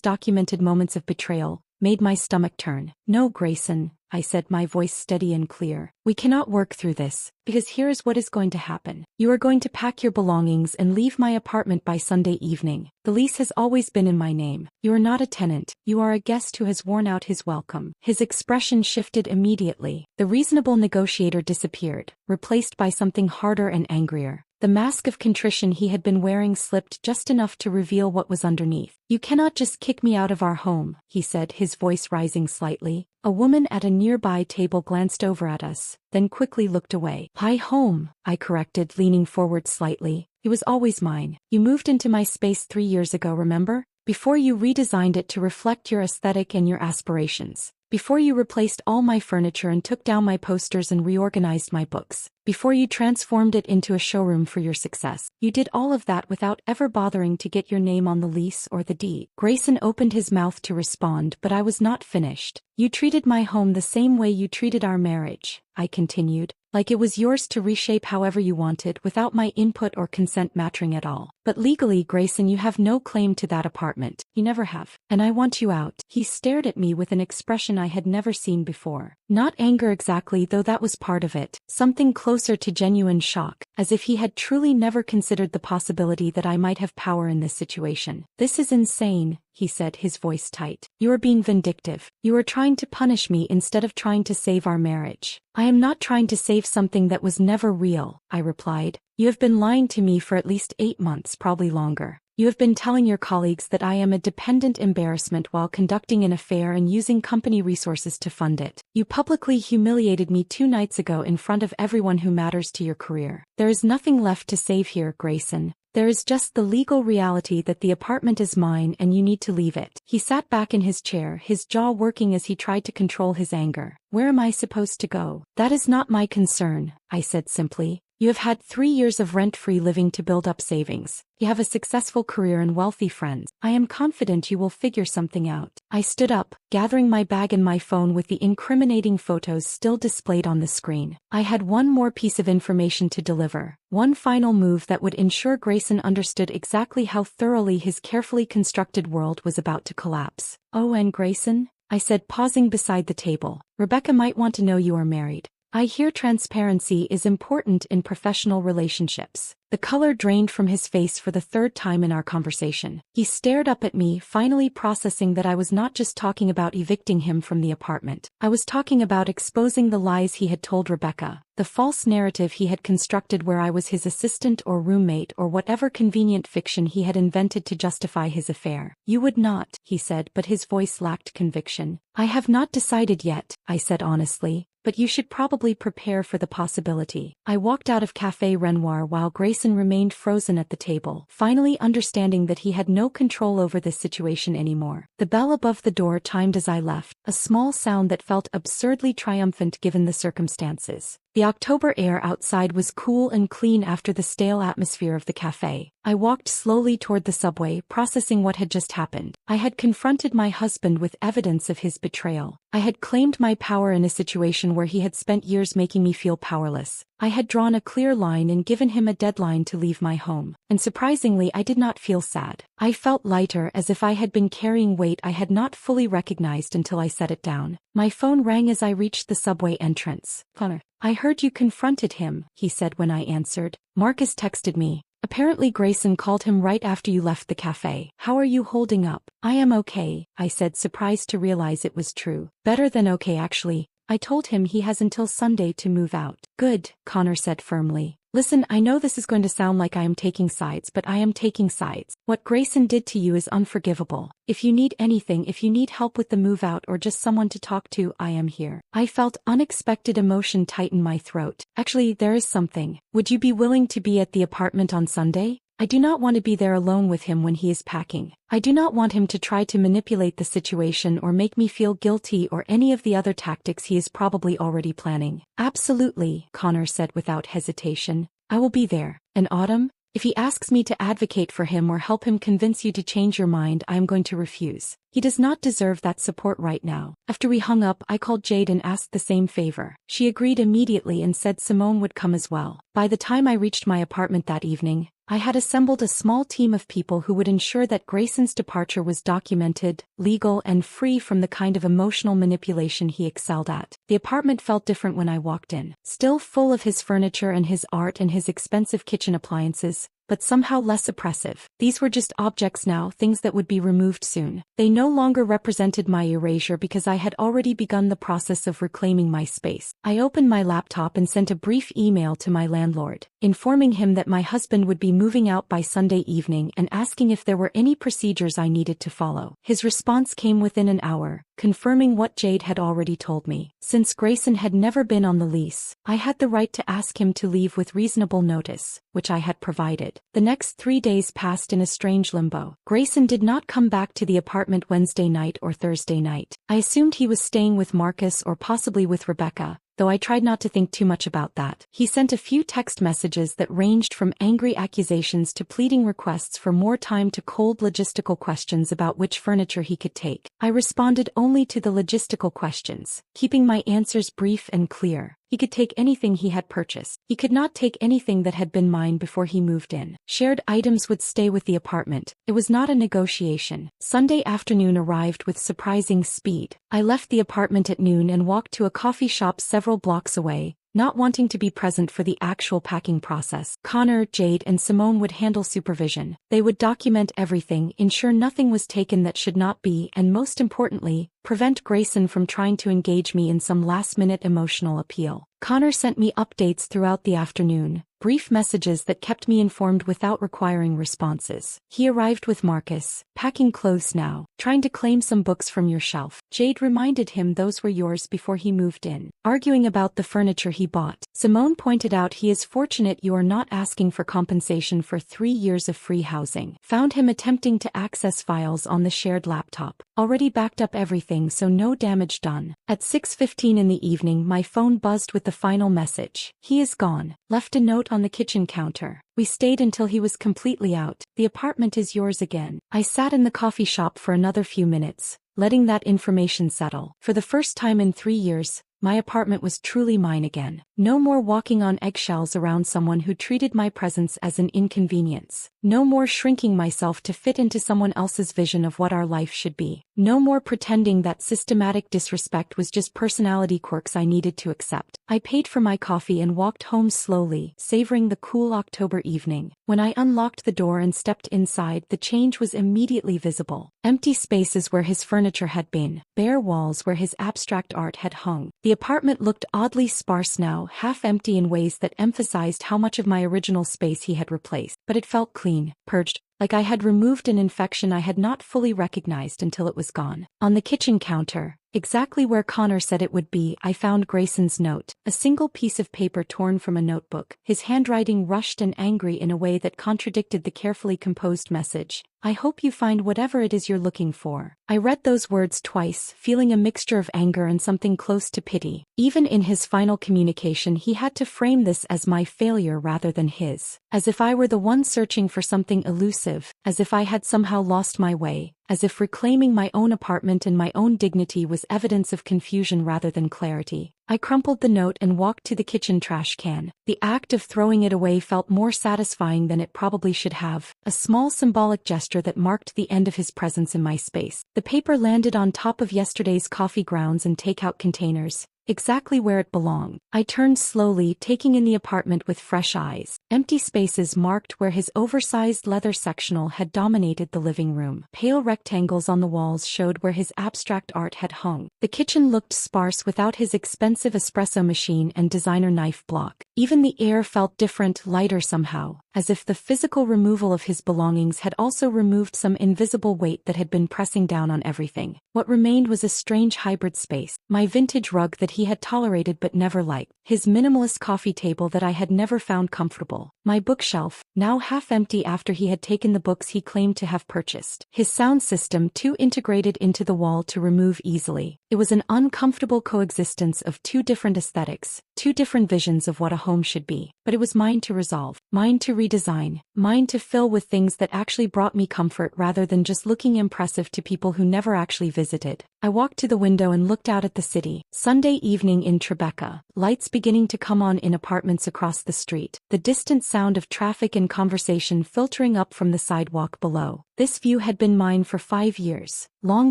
documented moments of betrayal, made my stomach turn. "No, Grayson," I said, my voice steady and clear. "We cannot work through this, because here is what is going to happen. You are going to pack your belongings and leave my apartment by Sunday evening. The lease has always been in my name. You are not a tenant, you are a guest who has worn out his welcome." His expression shifted immediately. The reasonable negotiator disappeared, replaced by something harder and angrier. The mask of contrition he had been wearing slipped just enough to reveal what was underneath. "You cannot just kick me out of our home," he said, his voice rising slightly. A woman at a nearby table glanced over at us, then quickly looked away. "Hi home," I corrected, leaning forward slightly. "It was always mine. You moved into my space 3 years ago, remember? Before you redesigned it to reflect your aesthetic and your aspirations. Before you replaced all my furniture and took down my posters and reorganized my books. before you transformed it into a showroom for your success. You did all of that without ever bothering to get your name on the lease or the deed. Grayson opened his mouth to respond, but I was not finished. You treated my home the same way you treated our marriage, I continued, like it was yours to reshape however you wanted without my input or consent mattering at all. But legally, Grayson, you have no claim to that apartment. You never have. And I want you out. He stared at me with an expression I had never seen before. Not anger exactly, though that was part of it. Something closer to genuine shock, as if he had truly never considered the possibility that I might have power in this situation. This is insane, he said, his voice tight. You are being vindictive. You are trying to punish me instead of trying to save our marriage. I am not trying to save something that was never real, I replied. You have been lying to me for at least 8 months, probably longer. You have been telling your colleagues that I am a dependent embarrassment while conducting an affair and using company resources to fund it. You publicly humiliated me 2 nights ago in front of everyone who matters to your career. There is nothing left to save here, Grayson. There is just the legal reality that the apartment is mine and you need to leave it. He sat back in his chair, his jaw working as he tried to control his anger. Where am I supposed to go? That is not my concern, I said simply. You have had 3 years of rent-free living to build up savings. You have a successful career and wealthy friends. I am confident you will figure something out. I stood up, gathering my bag and my phone with the incriminating photos still displayed on the screen. I had one more piece of information to deliver. One final move that would ensure Grayson understood exactly how thoroughly his carefully constructed world was about to collapse. Oh, and Grayson? I said, pausing beside the table. Rebecca might want to know you are married. I hear transparency is important in professional relationships. The color drained from his face for the 3rd time in our conversation. He stared up at me, finally processing that I was not just talking about evicting him from the apartment. I was talking about exposing the lies he had told Rebecca, the false narrative he had constructed where I was his assistant or roommate or whatever convenient fiction he had invented to justify his affair. You would not, he said, but his voice lacked conviction. I have not decided yet, I said honestly. But you should probably prepare for the possibility. I walked out of Café Renoir while Grayson remained frozen at the table, finally understanding that he had no control over this situation anymore. The bell above the door chimed as I left, a small sound that felt absurdly triumphant given the circumstances. The October air outside was cool and clean after the stale atmosphere of the cafe. I walked slowly toward the subway, processing what had just happened. I had confronted my husband with evidence of his betrayal. I had claimed my power in a situation where he had spent years making me feel powerless. I had drawn a clear line and given him a deadline to leave my home. And surprisingly, I did not feel sad. I felt lighter, as if I had been carrying weight I had not fully recognized until I set it down. My phone rang as I reached the subway entrance. Connor, I heard you confronted him, he said when I answered. Marcus texted me. Apparently Grayson called him right after you left the cafe. How are you holding up? I am okay, I said, surprised to realize it was true. Better than okay, actually. I told him he has until Sunday to move out. Good, Connor said firmly. Listen, I know this is going to sound like I am taking sides, but I am taking sides. What Grayson did to you is unforgivable. If you need anything, if you need help with the move out or just someone to talk to, I am here. I felt unexpected emotion tighten my throat. Actually, there is something. Would you be willing to be at the apartment on Sunday? I do not want to be there alone with him when he is packing. I do not want him to try to manipulate the situation or make me feel guilty or any of the other tactics he is probably already planning. Absolutely, Connor said without hesitation. I will be there. And Autumn? If he asks me to advocate for him or help him convince you to change your mind, I am going to refuse. He does not deserve that support right now. After we hung up, I called Jade and asked the same favor. She agreed immediately and said Simone would come as well. By the time I reached my apartment that evening, I had assembled a small team of people who would ensure that Grayson's departure was documented, legal, and free from the kind of emotional manipulation he excelled at. The apartment felt different when I walked in, still full of his furniture and his art and his expensive kitchen appliances, but somehow less oppressive. These were just objects now, things that would be removed soon. They no longer represented my erasure because I had already begun the process of reclaiming my space. I opened my laptop and sent a brief email to my landlord, informing him that my husband would be moving out by Sunday evening and asking if there were any procedures I needed to follow. His response came within an hour, confirming what Jade had already told me. Since Grayson had never been on the lease, I had the right to ask him to leave with reasonable notice, which I had provided. The next 3 days passed in a strange limbo. Grayson did not come back to the apartment Wednesday night or Thursday night. I assumed he was staying with Marcus or possibly with Rebecca, though I tried not to think too much about that. He sent a few text messages that ranged from angry accusations to pleading requests for more time to cold logistical questions about which furniture he could take. I responded only to the logistical questions, keeping my answers brief and clear. He could take anything he had purchased. He could not take anything that had been mine before he moved in. Shared items would stay with the apartment. It was not a negotiation. Sunday afternoon arrived with surprising speed. I left the apartment at noon and walked to a coffee shop several blocks away, not wanting to be present for the actual packing process. Connor, Jade, and Simone would handle supervision. They would document everything, ensure nothing was taken that should not be, and most importantly, prevent Grayson from trying to engage me in some last-minute emotional appeal. Connor sent me updates throughout the afternoon, brief messages that kept me informed without requiring responses. He arrived with Marcus, packing clothes now, trying to claim some books from your shelf. Jade reminded him those were yours before he moved in. Arguing about the furniture he bought. Simone pointed out he is fortunate you are not asking for compensation for 3 years of free housing. Found him attempting to access files on the shared laptop. Already backed up everything, so no damage done. At 6:15 in the evening my phone buzzed with the final message. He is gone. Left a note on the kitchen counter. We stayed until he was completely out. The apartment is yours again. I sat in the coffee shop for another few minutes, letting that information settle. For the first time in 3 years, my apartment was truly mine again. No more walking on eggshells around someone who treated my presence as an inconvenience. No more shrinking myself to fit into someone else's vision of what our life should be. No more pretending that systematic disrespect was just personality quirks I needed to accept. I paid for my coffee and walked home slowly, savoring the cool October evening. When I unlocked the door and stepped inside, the change was immediately visible. Empty spaces where his furniture had been, bare walls where his abstract art had hung. The apartment looked oddly sparse now, half empty in ways that emphasized how much of my original space he had replaced. But it felt clean, purged, like I had removed an infection I had not fully recognized until it was gone. On the kitchen counter, exactly where Connor said it would be, I found Grayson's note, a single piece of paper torn from a notebook. His handwriting rushed and angry in a way that contradicted the carefully composed message. I hope you find whatever it is you're looking for. I read those words twice, feeling a mixture of anger and something close to pity. Even in his final communication he had to frame this as my failure rather than his. As if I were the one searching for something elusive, as if I had somehow lost my way, as if reclaiming my own apartment and my own dignity was evidence of confusion rather than clarity. I crumpled the note and walked to the kitchen trash can. The act of throwing it away felt more satisfying than it probably should have, a small symbolic gesture that marked the end of his presence in my space. The paper landed on top of yesterday's coffee grounds and takeout containers, exactly where it belonged. I turned slowly, taking in the apartment with fresh eyes. Empty spaces marked where his oversized leather sectional had dominated the living room. Pale rectangles on the walls showed where his abstract art had hung. The kitchen looked sparse without his expensive espresso machine and designer knife block. Even the air felt different, lighter somehow, as if the physical removal of his belongings had also removed some invisible weight that had been pressing down on everything. What remained was a strange hybrid space. My vintage rug that he had tolerated but never liked. His minimalist coffee table that I had never found comfortable. My bookshelf, now half empty after he had taken the books he claimed to have purchased. His sound system too integrated into the wall to remove easily. It was an uncomfortable coexistence of two different aesthetics, two different visions of what a home should be. But it was mine to resolve, mine to redesign, mine to fill with things that actually brought me comfort rather than just looking impressive to people who never actually visited. I walked to the window and looked out at the city. Sunday evening in Tribeca, lights beginning to come on in apartments across the street, the distant sound of traffic and conversation filtering up from the sidewalk below. This view had been mine for 5 years, long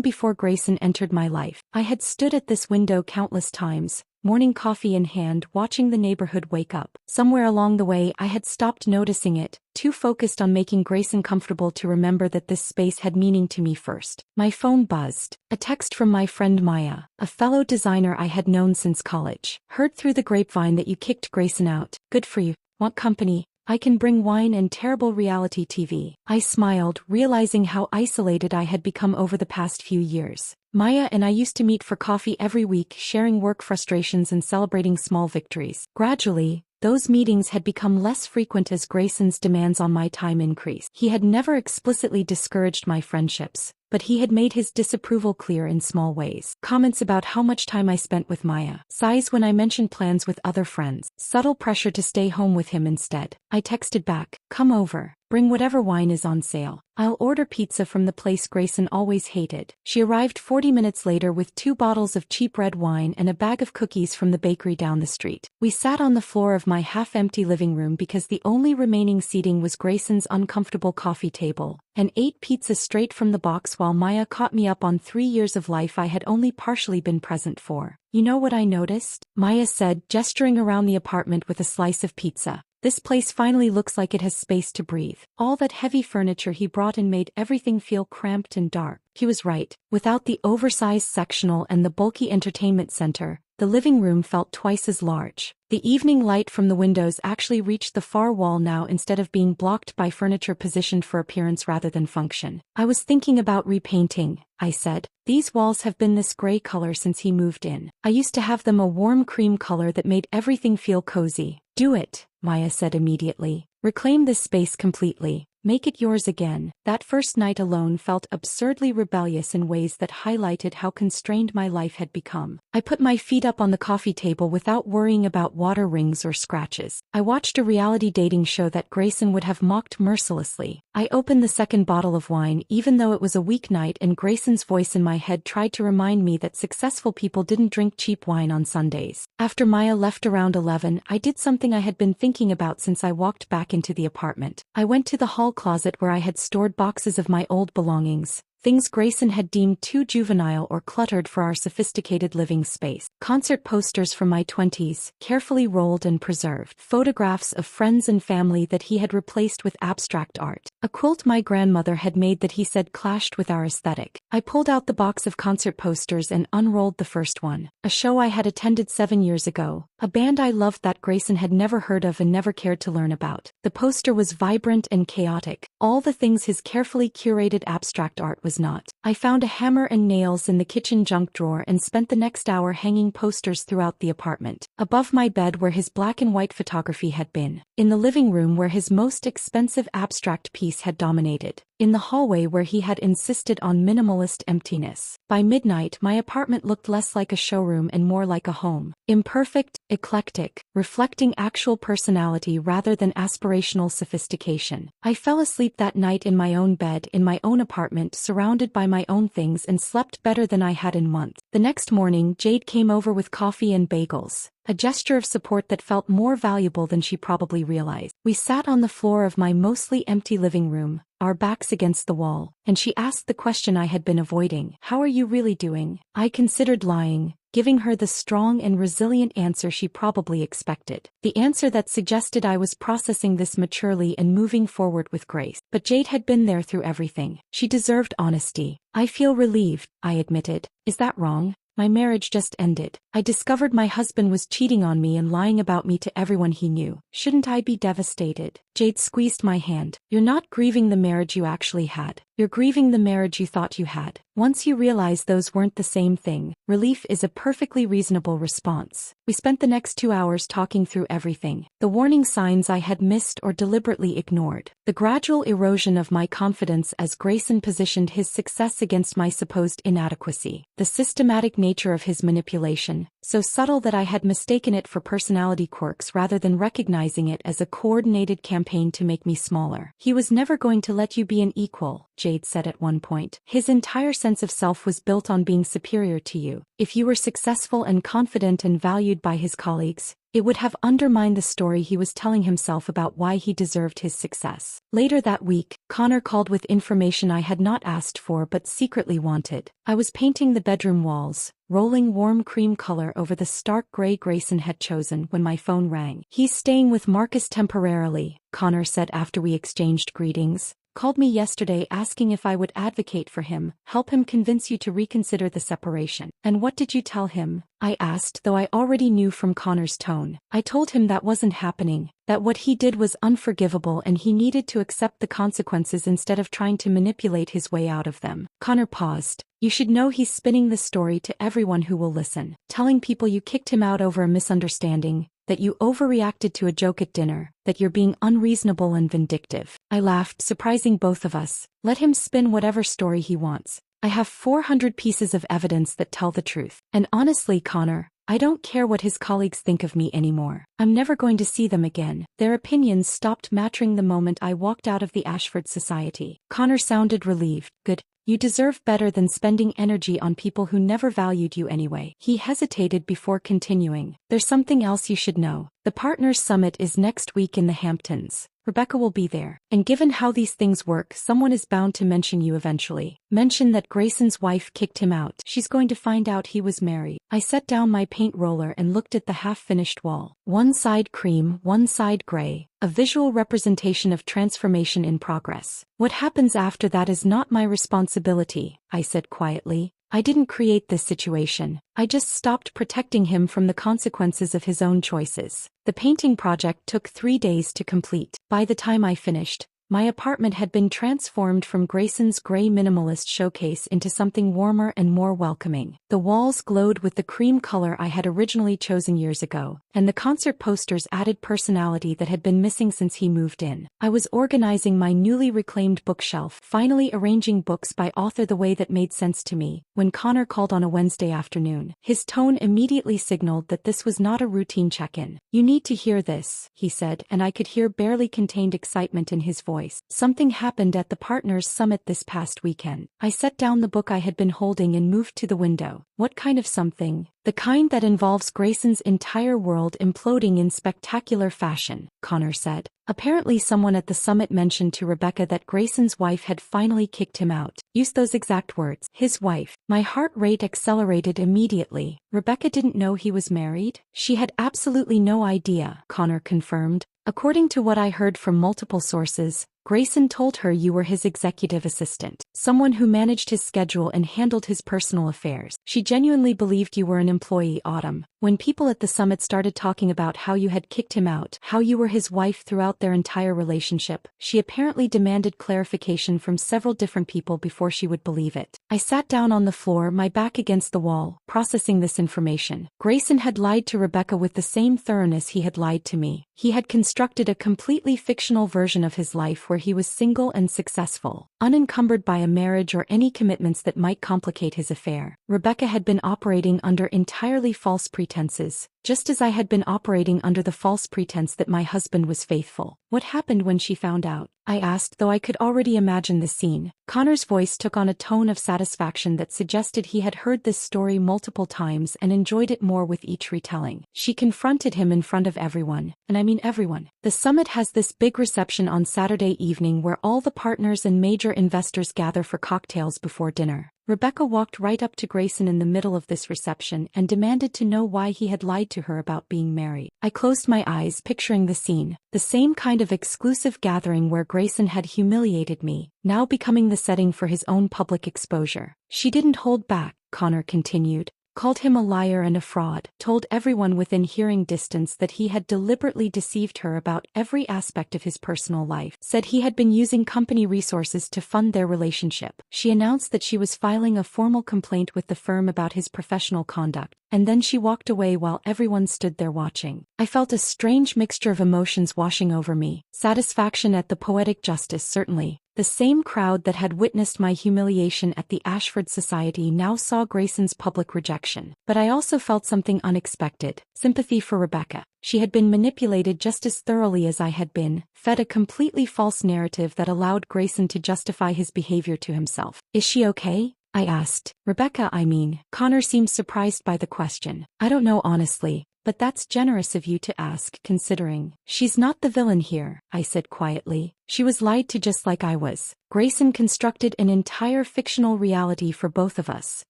before Grayson entered my life. I had stood at this window countless times, morning coffee in hand, watching the neighborhood wake up. Somewhere along the way I had stopped noticing it, too focused on making Grayson comfortable to remember that this space had meaning to me first. My phone buzzed. A text from my friend Maya, a fellow designer I had known since college. Heard through the grapevine that you kicked Grayson out. Good for you. Want company? I can bring wine and terrible reality TV. I smiled, realizing how isolated I had become over the past few years. Maya and I used to meet for coffee every week, sharing work frustrations and celebrating small victories. Gradually, those meetings had become less frequent as Grayson's demands on my time increased. He had never explicitly discouraged my friendships, but he had made his disapproval clear in small ways. Comments about how much time I spent with Maya. Sighs when I mentioned plans with other friends. Subtle pressure to stay home with him instead. I texted back, "Come over. Bring whatever wine is on sale. I'll order pizza from the place Grayson always hated." She arrived 40 minutes later with 2 bottles of cheap red wine and a bag of cookies from the bakery down the street. We sat on the floor of my half-empty living room because the only remaining seating was Grayson's uncomfortable coffee table, and ate pizza straight from the box while Maya caught me up on 3 years of life I had only partially been present for. "You know what I noticed?" Maya said, gesturing around the apartment with a slice of pizza. "This place finally looks like it has space to breathe." All that heavy furniture he brought in made everything feel cramped and dark. He was right. Without the oversized sectional and the bulky entertainment center, the living room felt twice as large. The evening light from the windows actually reached the far wall now instead of being blocked by furniture positioned for appearance rather than function. "I was thinking about repainting," I said. "These walls have been this gray color since he moved in. I used to have them a warm cream color that made everything feel cozy." "Do it," Maya said immediately. "Reclaim this space completely. Make it yours again." That first night alone felt absurdly rebellious in ways that highlighted how constrained my life had become. I put my feet up on the coffee table without worrying about water rings or scratches. I watched a reality dating show that Grayson would have mocked mercilessly. I opened the second bottle of wine even though it was a weeknight, and Grayson's voice in my head tried to remind me that successful people didn't drink cheap wine on Sundays. After Maya left around 11, I did something I had been thinking about since I walked back into the apartment. I went to the hall closet where I had stored boxes of my old belongings. Things Grayson had deemed too juvenile or cluttered for our sophisticated living space. Concert posters from my 20s, carefully rolled and preserved. Photographs of friends and family that he had replaced with abstract art. A quilt my grandmother had made that he said clashed with our aesthetic. I pulled out the box of concert posters and unrolled the first one. A show I had attended 7 years ago. A band I loved that Grayson had never heard of and never cared to learn about. The poster was vibrant and chaotic. All the things his carefully curated abstract art was not. I found a hammer and nails in the kitchen junk drawer and spent the next hour hanging posters throughout the apartment. Above my bed where his black and white photography had been. In the living room where his most expensive abstract piece had dominated. In the hallway where he had insisted on minimalist emptiness. By midnight, my apartment looked less like a showroom and more like a home. Imperfect, eclectic, reflecting actual personality rather than aspirational sophistication. I fell asleep that night in my own bed in my own apartment, surrounded by my own things, and slept better than I had in months. The next morning, Jade came over with coffee and bagels. A gesture of support that felt more valuable than she probably realized. We sat on the floor of my mostly empty living room, our backs against the wall, and she asked the question I had been avoiding. "How are you really doing?" I considered lying, giving her the strong and resilient answer she probably expected. The answer that suggested I was processing this maturely and moving forward with grace. But Jade had been there through everything. She deserved honesty. "I feel relieved," I admitted. "Is that wrong? My marriage just ended. I discovered my husband was cheating on me and lying about me to everyone he knew. Shouldn't I be devastated?" Jade squeezed my hand. "You're not grieving the marriage you actually had. You're grieving the marriage you thought you had. Once you realize those weren't the same thing, relief is a perfectly reasonable response." We spent the next 2 hours talking through everything. The warning signs I had missed or deliberately ignored. The gradual erosion of my confidence as Grayson positioned his success against my supposed inadequacy. The systematic nature of his manipulation, so subtle that I had mistaken it for personality quirks rather than recognizing it as a coordinated campaign to make me smaller. "He was never going to let you be an equal," Jade said at one point. "His entire sense of self was built on being superior to you. If you were successful and confident and valued by his colleagues, it would have undermined the story he was telling himself about why he deserved his success." Later that week, Connor called with information I had not asked for but secretly wanted. I was painting the bedroom walls, rolling warm cream color over the stark gray Grayson had chosen when my phone rang. "He's staying with Marcus temporarily," Connor said after we exchanged greetings. "Called me yesterday asking if I would advocate for him, help him convince you to reconsider the separation." "And what did you tell him?" I asked, though I already knew from Connor's tone. "I told him that wasn't happening, that what he did was unforgivable and he needed to accept the consequences instead of trying to manipulate his way out of them." Connor paused. "You should know he's spinning the story to everyone who will listen. Telling people you kicked him out over a misunderstanding, that you overreacted to a joke at dinner, that you're being unreasonable and vindictive. I laughed, surprising both of us. Let him spin whatever story he wants. I have 400 pieces of evidence that tell the truth. And honestly, Connor, I don't care what his colleagues think of me anymore. I'm never going to see them again. Their opinions stopped mattering the moment I walked out of the Ashford Society. Connor sounded relieved. Good. You deserve better than spending energy on people who never valued you anyway. He hesitated before continuing. There's something else you should know. The Partners Summit is next week in the Hamptons. Rebecca will be there. And given how these things work, someone is bound to mention you eventually. Mention that Grayson's wife kicked him out. She's going to find out he was married. I set down my paint roller and looked at the half-finished wall. One side cream, one side gray. A visual representation of transformation in progress. What happens after that is not my responsibility, I said quietly. I didn't create this situation. I just stopped protecting him from the consequences of his own choices. The painting project took 3 days to complete. By the time I finished, my apartment had been transformed from Grayson's gray minimalist showcase into something warmer and more welcoming. The walls glowed with the cream color I had originally chosen years ago, and the concert posters added personality that had been missing since he moved in. I was organizing my newly reclaimed bookshelf, finally arranging books by author the way that made sense to me, when Connor called on a Wednesday afternoon. His tone immediately signaled that this was not a routine check-in. You need to hear this, he said, and I could hear barely contained excitement in his voice. Something happened at the Partners Summit this past weekend. I set down the book I had been holding and moved to the window. What kind of something? The kind that involves Grayson's entire world imploding in spectacular fashion, Connor said. Apparently someone at the summit mentioned to Rebecca that Grayson's wife had finally kicked him out. Used those exact words. His wife. My heart rate accelerated immediately. Rebecca didn't know he was married? She had absolutely no idea, Connor confirmed. According to what I heard from multiple sources, Grayson told her you were his executive assistant, someone who managed his schedule and handled his personal affairs. She genuinely believed you were an employee. Autumn. When people at the summit started talking about how you had kicked him out, how you were his wife throughout their entire relationship, she apparently demanded clarification from several different people before she would believe it. I sat down on the floor, my back against the wall, processing this information. Grayson had lied to Rebecca with the same thoroughness he had lied to me. He had constructed a completely fictional version of his life where he was single and successful, unencumbered by a marriage or any commitments that might complicate his affair. Rebecca had been operating under entirely false pretenses, just as I had been operating under the false pretense that my husband was faithful. What happened when she found out? I asked, though I could already imagine the scene. Connor's voice took on a tone of satisfaction that suggested he had heard this story multiple times and enjoyed it more with each retelling. She confronted him in front of everyone, and I mean everyone. The summit has this big reception on Saturday evening where all the partners and major investors gather for cocktails before dinner. Rebecca walked right up to Grayson in the middle of this reception and demanded to know why he had lied to her about being married. I closed my eyes, picturing the scene, the same kind of exclusive gathering where Grayson had humiliated me, now becoming the setting for his own public exposure. She didn't hold back, Connor continued. Called him a liar and a fraud, told everyone within hearing distance that he had deliberately deceived her about every aspect of his personal life, said he had been using company resources to fund their relationship. She announced that she was filing a formal complaint with the firm about his professional conduct, and then she walked away while everyone stood there watching. I felt a strange mixture of emotions washing over me. Satisfaction at the poetic justice, certainly. The same crowd that had witnessed my humiliation at the Ashford Society now saw Grayson's public rejection. But I also felt something unexpected. Sympathy for Rebecca. She had been manipulated just as thoroughly as I had been, fed a completely false narrative that allowed Grayson to justify his behavior to himself. Is she okay? I asked. Rebecca, I mean. Connor seemed surprised by the question. I don't know honestly. But that's generous of you to ask, considering. She's not the villain here, I said quietly. She was lied to just like I was. Grayson constructed an entire fictional reality for both of us,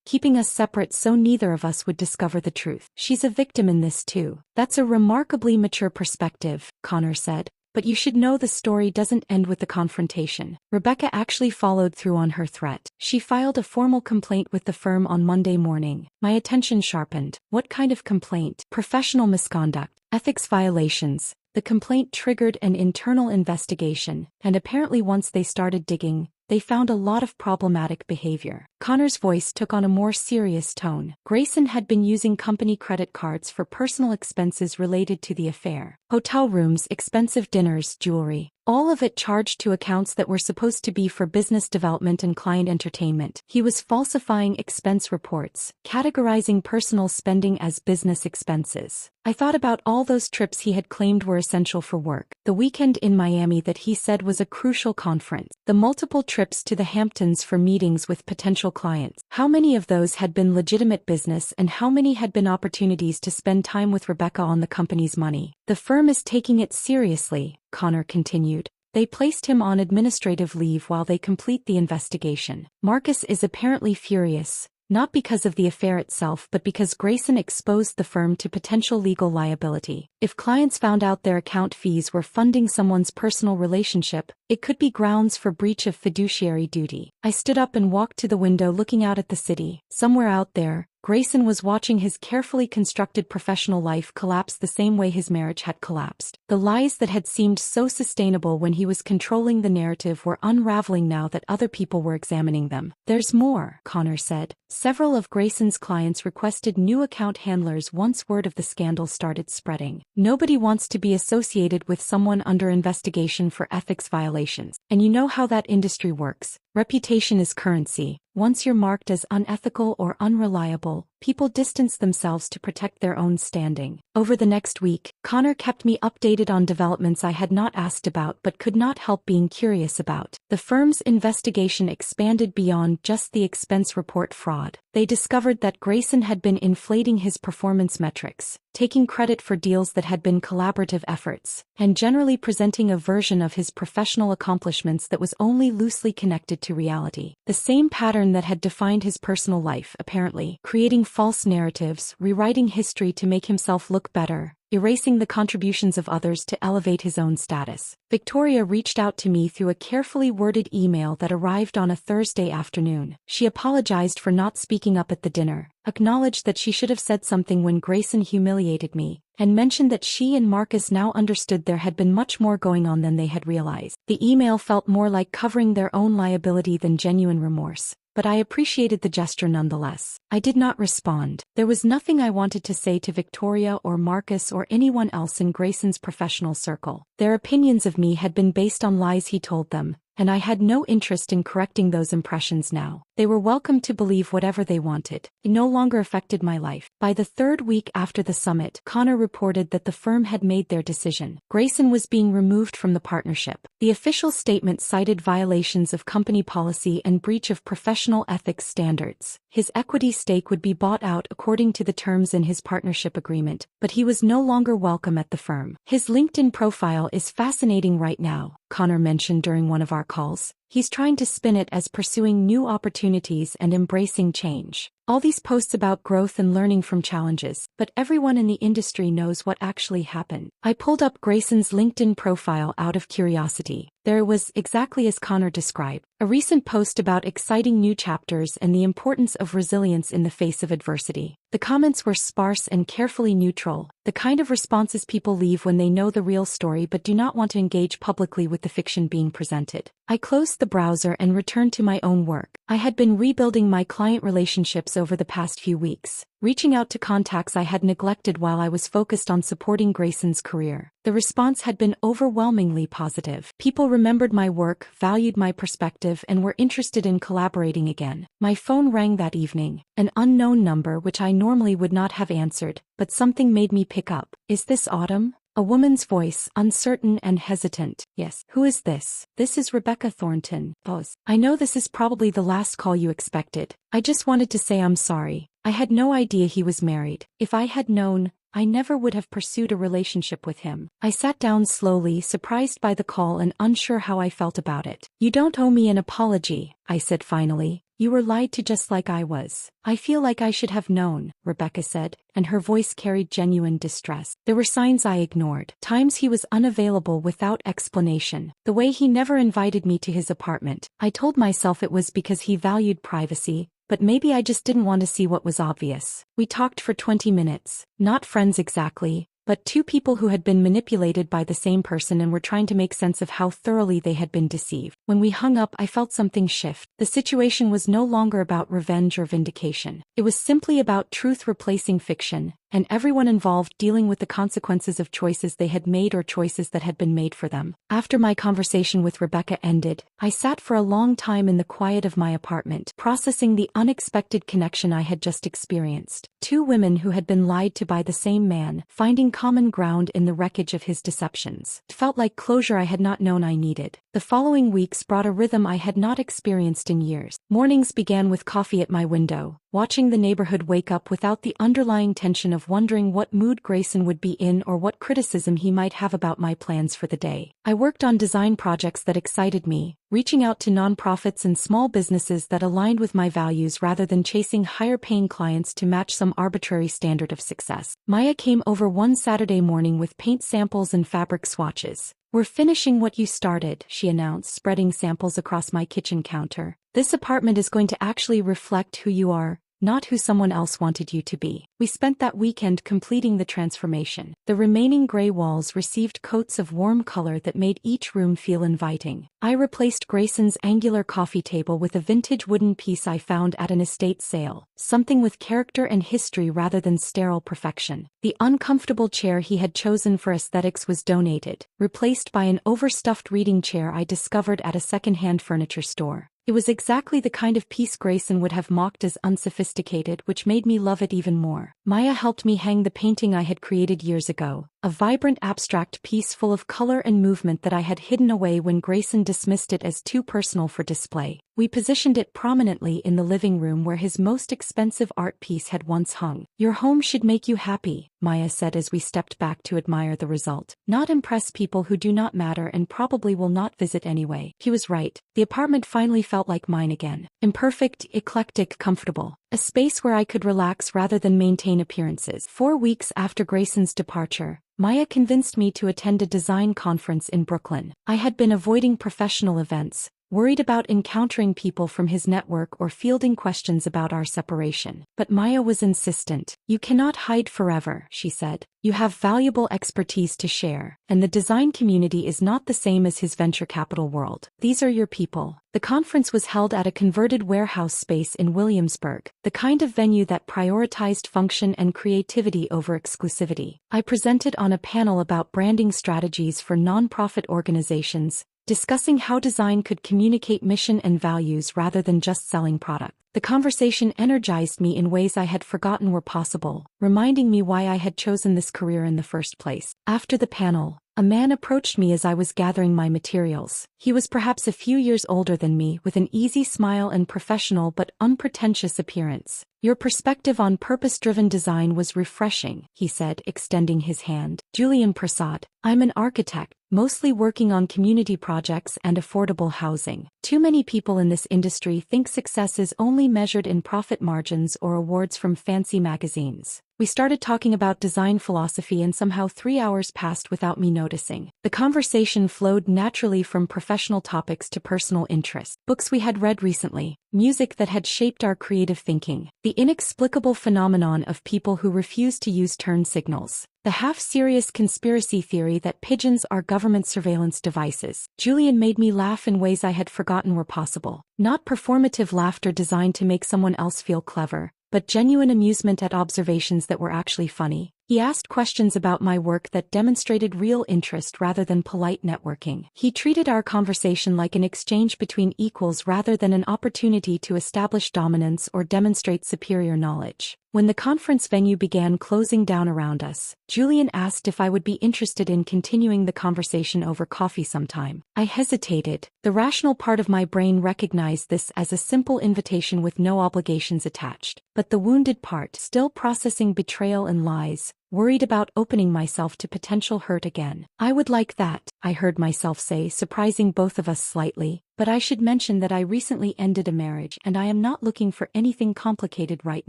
keeping us separate so neither of us would discover the truth. She's a victim in this too. That's a remarkably mature perspective, Connor said. But you should know the story doesn't end with the confrontation. Rebecca actually followed through on her threat. She filed a formal complaint with the firm on Monday morning. My attention sharpened. What kind of complaint? Professional misconduct, ethics violations. The complaint triggered an internal investigation, and apparently once they started digging, they found a lot of problematic behavior. Connor's voice took on a more serious tone. Grayson had been using company credit cards for personal expenses related to the affair. Hotel rooms, expensive dinners, jewelry. All of it charged to accounts that were supposed to be for business development and client entertainment. He was falsifying expense reports, categorizing personal spending as business expenses. I thought about all those trips he had claimed were essential for work. The weekend in Miami that he said was a crucial conference. The multiple trips to the Hamptons for meetings with potential clients. How many of those had been legitimate business and how many had been opportunities to spend time with Rebecca on the company's money? The firm is taking it seriously, Connor continued. They placed him on administrative leave while they complete the investigation. Marcus is apparently furious, not because of the affair itself but because Grayson exposed the firm to potential legal liability. If clients found out their account fees were funding someone's personal relationship, it could be grounds for breach of fiduciary duty. I stood up and walked to the window looking out at the city. Somewhere out there, Grayson was watching his carefully constructed professional life collapse the same way his marriage had collapsed. The lies that had seemed so sustainable when he was controlling the narrative were unraveling now that other people were examining them. There's more, Connor said. Several of Grayson's clients requested new account handlers once word of the scandal started spreading. Nobody wants to be associated with someone under investigation for ethics violations. And you know how that industry works. Reputation is currency. Once you're marked as unethical or unreliable, people distance themselves to protect their own standing. Over the next week, Connor kept me updated on developments I had not asked about but could not help being curious about. The firm's investigation expanded beyond just the expense report fraud. They discovered that Grayson had been inflating his performance metrics, taking credit for deals that had been collaborative efforts, and generally presenting a version of his professional accomplishments that was only loosely connected to reality. The same pattern that had defined his personal life, apparently, creating false narratives, rewriting history to make himself look better, erasing the contributions of others to elevate his own status. Victoria reached out to me through a carefully worded email that arrived on a Thursday afternoon. She apologized for not speaking up at the dinner, acknowledged that she should have said something when Grayson humiliated me, and mentioned that she and Marcus now understood there had been much more going on than they had realized. The email felt more like covering their own liability than genuine remorse, but I appreciated the gesture nonetheless. I did not respond. There was nothing I wanted to say to Victoria or Marcus or anyone else in Grayson's professional circle. Their opinions of me had been based on lies he told them, and I had no interest in correcting those impressions now. They were welcome to believe whatever they wanted. It no longer affected my life. By the third week after the summit, Connor reported that the firm had made their decision. Grayson was being removed from the partnership. The official statement cited violations of company policy and breach of professional ethics standards. His equity stake would be bought out according to the terms in his partnership agreement, but he was no longer welcome at the firm. His LinkedIn profile is fascinating right now, Connor mentioned during one of our calls. He's trying to spin it as pursuing new opportunities and embracing change. All these posts about growth and learning from challenges, but everyone in the industry knows what actually happened. I pulled up Grayson's LinkedIn profile out of curiosity. There it was, exactly as Connor described. A recent post about exciting new chapters and the importance of resilience in the face of adversity. The comments were sparse and carefully neutral, the kind of responses people leave when they know the real story but do not want to engage publicly with the fiction being presented. I closed the browser and returned to my own work. I had been rebuilding my client relationships over the past few weeks, reaching out to contacts I had neglected while I was focused on supporting Grayson's career. The response had been overwhelmingly positive. People remembered my work, valued my perspective, and were interested in collaborating again. My phone rang that evening, an unknown number which I normally would not have answered, but something made me pick up. "Is this Autumn?" A woman's voice, uncertain and hesitant. "Yes." "Who is this?" "This is Rebecca Thornton." Pause. "I know this is probably the last call you expected. I just wanted to say I'm sorry. I had no idea he was married. If I had known, I never would have pursued a relationship with him." I sat down slowly, surprised by the call and unsure how I felt about it. "You don't owe me an apology," I said finally. "You were lied to just like I was." "I feel like I should have known," Rebecca said, and her voice carried genuine distress. "There were signs I ignored. Times he was unavailable without explanation. The way he never invited me to his apartment. I told myself it was because he valued privacy, but maybe I just didn't want to see what was obvious. We talked for 20 minutes. Not friends exactly, but two people who had been manipulated by the same person and were trying to make sense of how thoroughly they had been deceived. When we hung up, I felt something shift. The situation was no longer about revenge or vindication. It was simply about truth replacing fiction, and everyone involved dealing with the consequences of choices they had made or choices that had been made for them. After my conversation with Rebecca ended, I sat for a long time in the quiet of my apartment, processing the unexpected connection I had just experienced. Two women who had been lied to by the same man, finding common ground in the wreckage of his deceptions. It felt like closure I had not known I needed. The following weeks brought a rhythm I had not experienced in years. Mornings began with coffee at my window, watching the neighborhood wake up without the underlying tension of wondering what mood Grayson would be in or what criticism he might have about my plans for the day. I worked on design projects that excited me, reaching out to nonprofits and small businesses that aligned with my values rather than chasing higher-paying clients to match some arbitrary standard of success. Maya came over one Saturday morning with paint samples and fabric swatches. "We're finishing what you started," she announced, spreading samples across my kitchen counter. "This apartment is going to actually reflect who you are, not who someone else wanted you to be." We spent that weekend completing the transformation. The remaining gray walls received coats of warm color that made each room feel inviting. I replaced Grayson's angular coffee table with a vintage wooden piece I found at an estate sale, something with character and history rather than sterile perfection. The uncomfortable chair he had chosen for aesthetics was donated, replaced by an overstuffed reading chair I discovered at a second-hand furniture store. It was exactly the kind of piece Grayson would have mocked as unsophisticated, which made me love it even more. Maya helped me hang the painting I had created years ago, a vibrant abstract piece full of color and movement that I had hidden away when Grayson dismissed it as too personal for display. We positioned it prominently in the living room where his most expensive art piece had once hung. "Your home should make you happy," Maya said as we stepped back to admire the result. "Not impress people who do not matter and probably will not visit anyway." He was right. The apartment finally felt like mine again. Imperfect, eclectic, comfortable. A space where I could relax rather than maintain appearances. 4 weeks after Grayson's departure, Maya convinced me to attend a design conference in Brooklyn. I had been avoiding professional events, worried about encountering people from his network or fielding questions about our separation. But Maya was insistent. "You cannot hide forever," she said. "You have valuable expertise to share, and the design community is not the same as his venture capital world. These are your people." The conference was held at a converted warehouse space in Williamsburg, the kind of venue that prioritized function and creativity over exclusivity. I presented on a panel about branding strategies for nonprofit organizations, discussing how design could communicate mission and values rather than just selling product. The conversation energized me in ways I had forgotten were possible, reminding me why I had chosen this career in the first place. After the panel, a man approached me as I was gathering my materials. He was perhaps a few years older than me, with an easy smile and professional but unpretentious appearance. "Your perspective on purpose-driven design was refreshing," he said, extending his hand. "Julian Prasad. I'm an architect, mostly working on community projects and affordable housing. Too many people in this industry think success is only measured in profit margins or awards from fancy magazines." We started talking about design philosophy and somehow 3 hours passed without me noticing. The conversation flowed naturally from professional topics to personal interests, books we had read recently, music that had shaped our creative thinking, the inexplicable phenomenon of people who refuse to use turn signals, the half-serious conspiracy theory that pigeons are government surveillance devices. Julian made me laugh in ways I had forgotten were possible. Not performative laughter designed to make someone else feel clever, but genuine amusement at observations that were actually funny. He asked questions about my work that demonstrated real interest rather than polite networking. He treated our conversation like an exchange between equals rather than an opportunity to establish dominance or demonstrate superior knowledge. When the conference venue began closing down around us, Julian asked if I would be interested in continuing the conversation over coffee sometime. I hesitated. The rational part of my brain recognized this as a simple invitation with no obligations attached. But the wounded part, still processing betrayal and lies, worried about opening myself to potential hurt again. "I would like that," I heard myself say, surprising both of us slightly. but I should mention that I recently ended a marriage and I am not looking for anything complicated right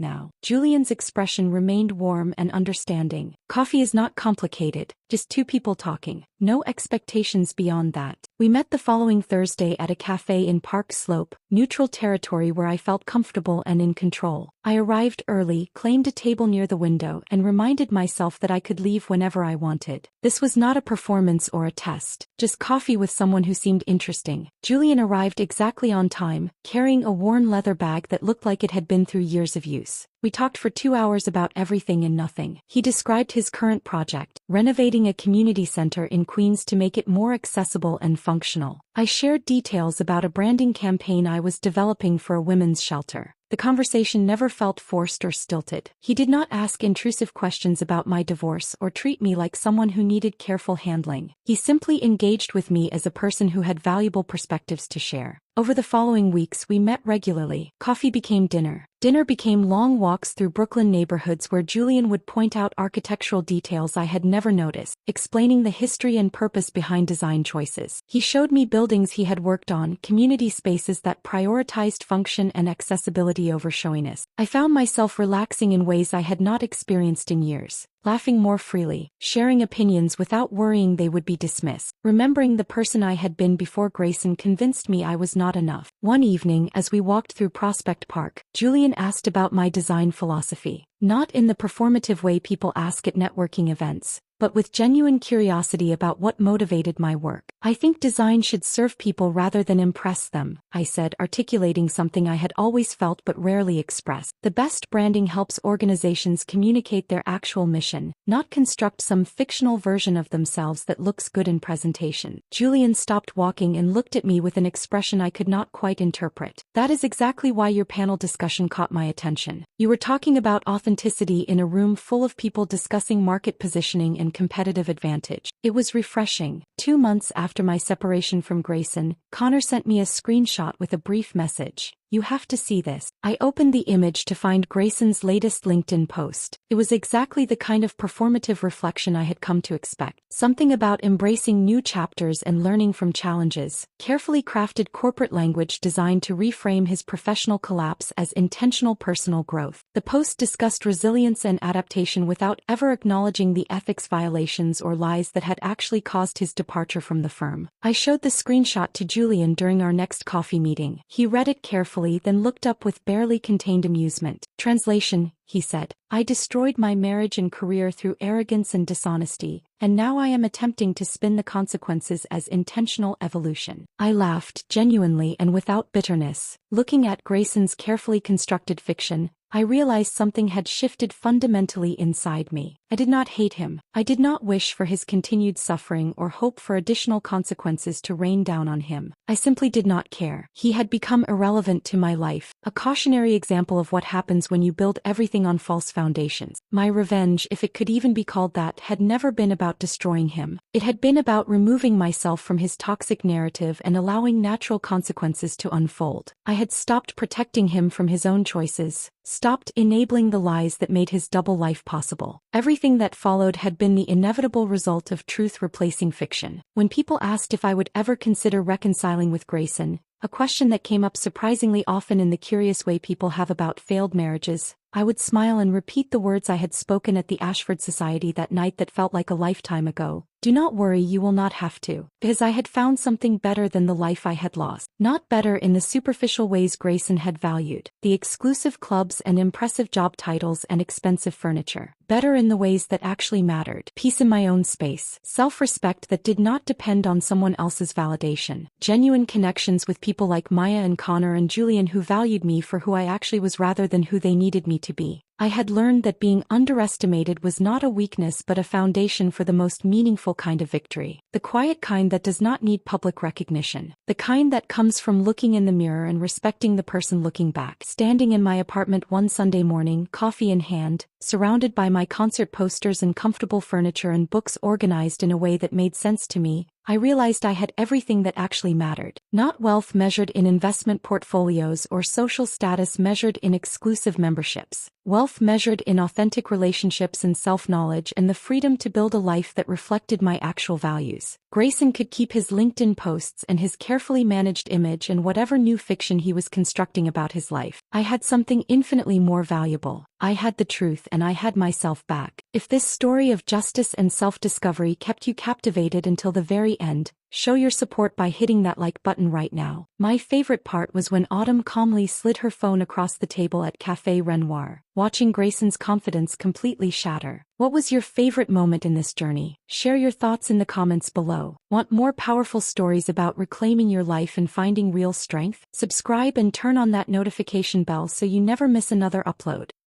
now. Julian's expression remained warm and understanding. Coffee is not complicated, just two people talking. No expectations beyond that. We met the following Thursday at a cafe in Park Slope, neutral territory where I felt comfortable and in control. I arrived early, claimed a table near the window, and reminded myself that I could leave whenever I wanted. This was not a performance or a test, just coffee with someone who seemed interesting. Julian arrived exactly on time, carrying a worn leather bag that looked like it had been through years of use. We talked for 2 hours about everything and nothing. He described his current project, renovating a community center in Queens to make it more accessible and functional. I shared details about a branding campaign I was developing for a women's shelter. The conversation never felt forced or stilted. He did not ask intrusive questions about my divorce or treat me like someone who needed careful handling. He simply engaged with me as a person who had valuable perspectives to share. Over the following weeks we met regularly. Coffee became dinner. Dinner became long walks through Brooklyn neighborhoods where Julian would point out architectural details I had never noticed, explaining the history and purpose behind design choices. He showed me buildings he had worked on, community spaces that prioritized function and accessibility over showiness. I found myself relaxing in ways I had not experienced in years. Laughing more freely, sharing opinions without worrying they would be dismissed. Remembering the person I had been before Grayson convinced me I was not enough. One evening, as we walked through Prospect Park, Julian asked about my design philosophy. Not in the performative way people ask at networking events, but with genuine curiosity about what motivated my work. I think design should serve people rather than impress them, I said, articulating something I had always felt but rarely expressed. The best branding helps organizations communicate their actual mission, not construct some fictional version of themselves that looks good in presentation. Julian stopped walking and looked at me with an expression I could not quite interpret. That is exactly why your panel discussion caught my attention. You were talking about authenticity in a room full of people discussing market positioning and competitive advantage. It was refreshing. 2 months after my separation from Grayson, Connor sent me a screenshot with a brief message. You have to see this. I opened the image to find Grayson's latest LinkedIn post. It was exactly the kind of performative reflection I had come to expect. Something about embracing new chapters and learning from challenges. Carefully crafted corporate language designed to reframe his professional collapse as intentional personal growth. The post discussed resilience and adaptation without ever acknowledging the ethics violations or lies that had actually caused his departure from the firm. I showed the screenshot to Julian during our next coffee meeting. He read it carefully, then looked up with barely contained amusement. Translation, he said. I destroyed my marriage and career through arrogance and dishonesty, and now I am attempting to spin the consequences as intentional evolution. I laughed, genuinely and without bitterness. Looking at Grayson's carefully constructed fiction, I realized something had shifted fundamentally inside me. I did not hate him. I did not wish for his continued suffering or hope for additional consequences to rain down on him. I simply did not care. He had become irrelevant to my life, a cautionary example of what happens when you build everything on false foundations. My revenge, if it could even be called that, had never been about destroying him. It had been about removing myself from his toxic narrative and allowing natural consequences to unfold. I had stopped protecting him from his own choices, stopped enabling the lies that made his double life possible. Everything that followed had been the inevitable result of truth replacing fiction. When people asked if I would ever consider reconciling with Grayson, a question that came up surprisingly often in the curious way people have about failed marriages, I would smile and repeat the words I had spoken at the Ashford Society that night that felt like a lifetime ago. Do not worry, you will not have to. Because I had found something better than the life I had lost. Not better in the superficial ways Grayson had valued, the exclusive clubs and impressive job titles and expensive furniture. Better in the ways that actually mattered. Peace in my own space. Self-respect that did not depend on someone else's validation. Genuine connections with people like Maya and Connor and Julian who valued me for who I actually was rather than who they needed me to be. I had learned that being underestimated was not a weakness but a foundation for the most meaningful kind of victory. The quiet kind that does not need public recognition. The kind that comes from looking in the mirror and respecting the person looking back. Standing in my apartment one Sunday morning, coffee in hand, surrounded by my concert posters and comfortable furniture and books organized in a way that made sense to me, I realized I had everything that actually mattered. Not wealth measured in investment portfolios or social status measured in exclusive memberships. Wealth measured in authentic relationships and self-knowledge and the freedom to build a life that reflected my actual values. Grayson could keep his LinkedIn posts and his carefully managed image and whatever new fiction he was constructing about his life. I had something infinitely more valuable. I had the truth and I had myself back. If this story of justice and self-discovery kept you captivated until the very end, show your support by hitting that like button right now. My favorite part was when Autumn calmly slid her phone across the table at Café Renoir, watching Grayson's confidence completely shatter. What was your favorite moment in this journey? Share your thoughts in the comments below. Want more powerful stories about reclaiming your life and finding real strength? Subscribe and turn on that notification bell so you never miss another upload.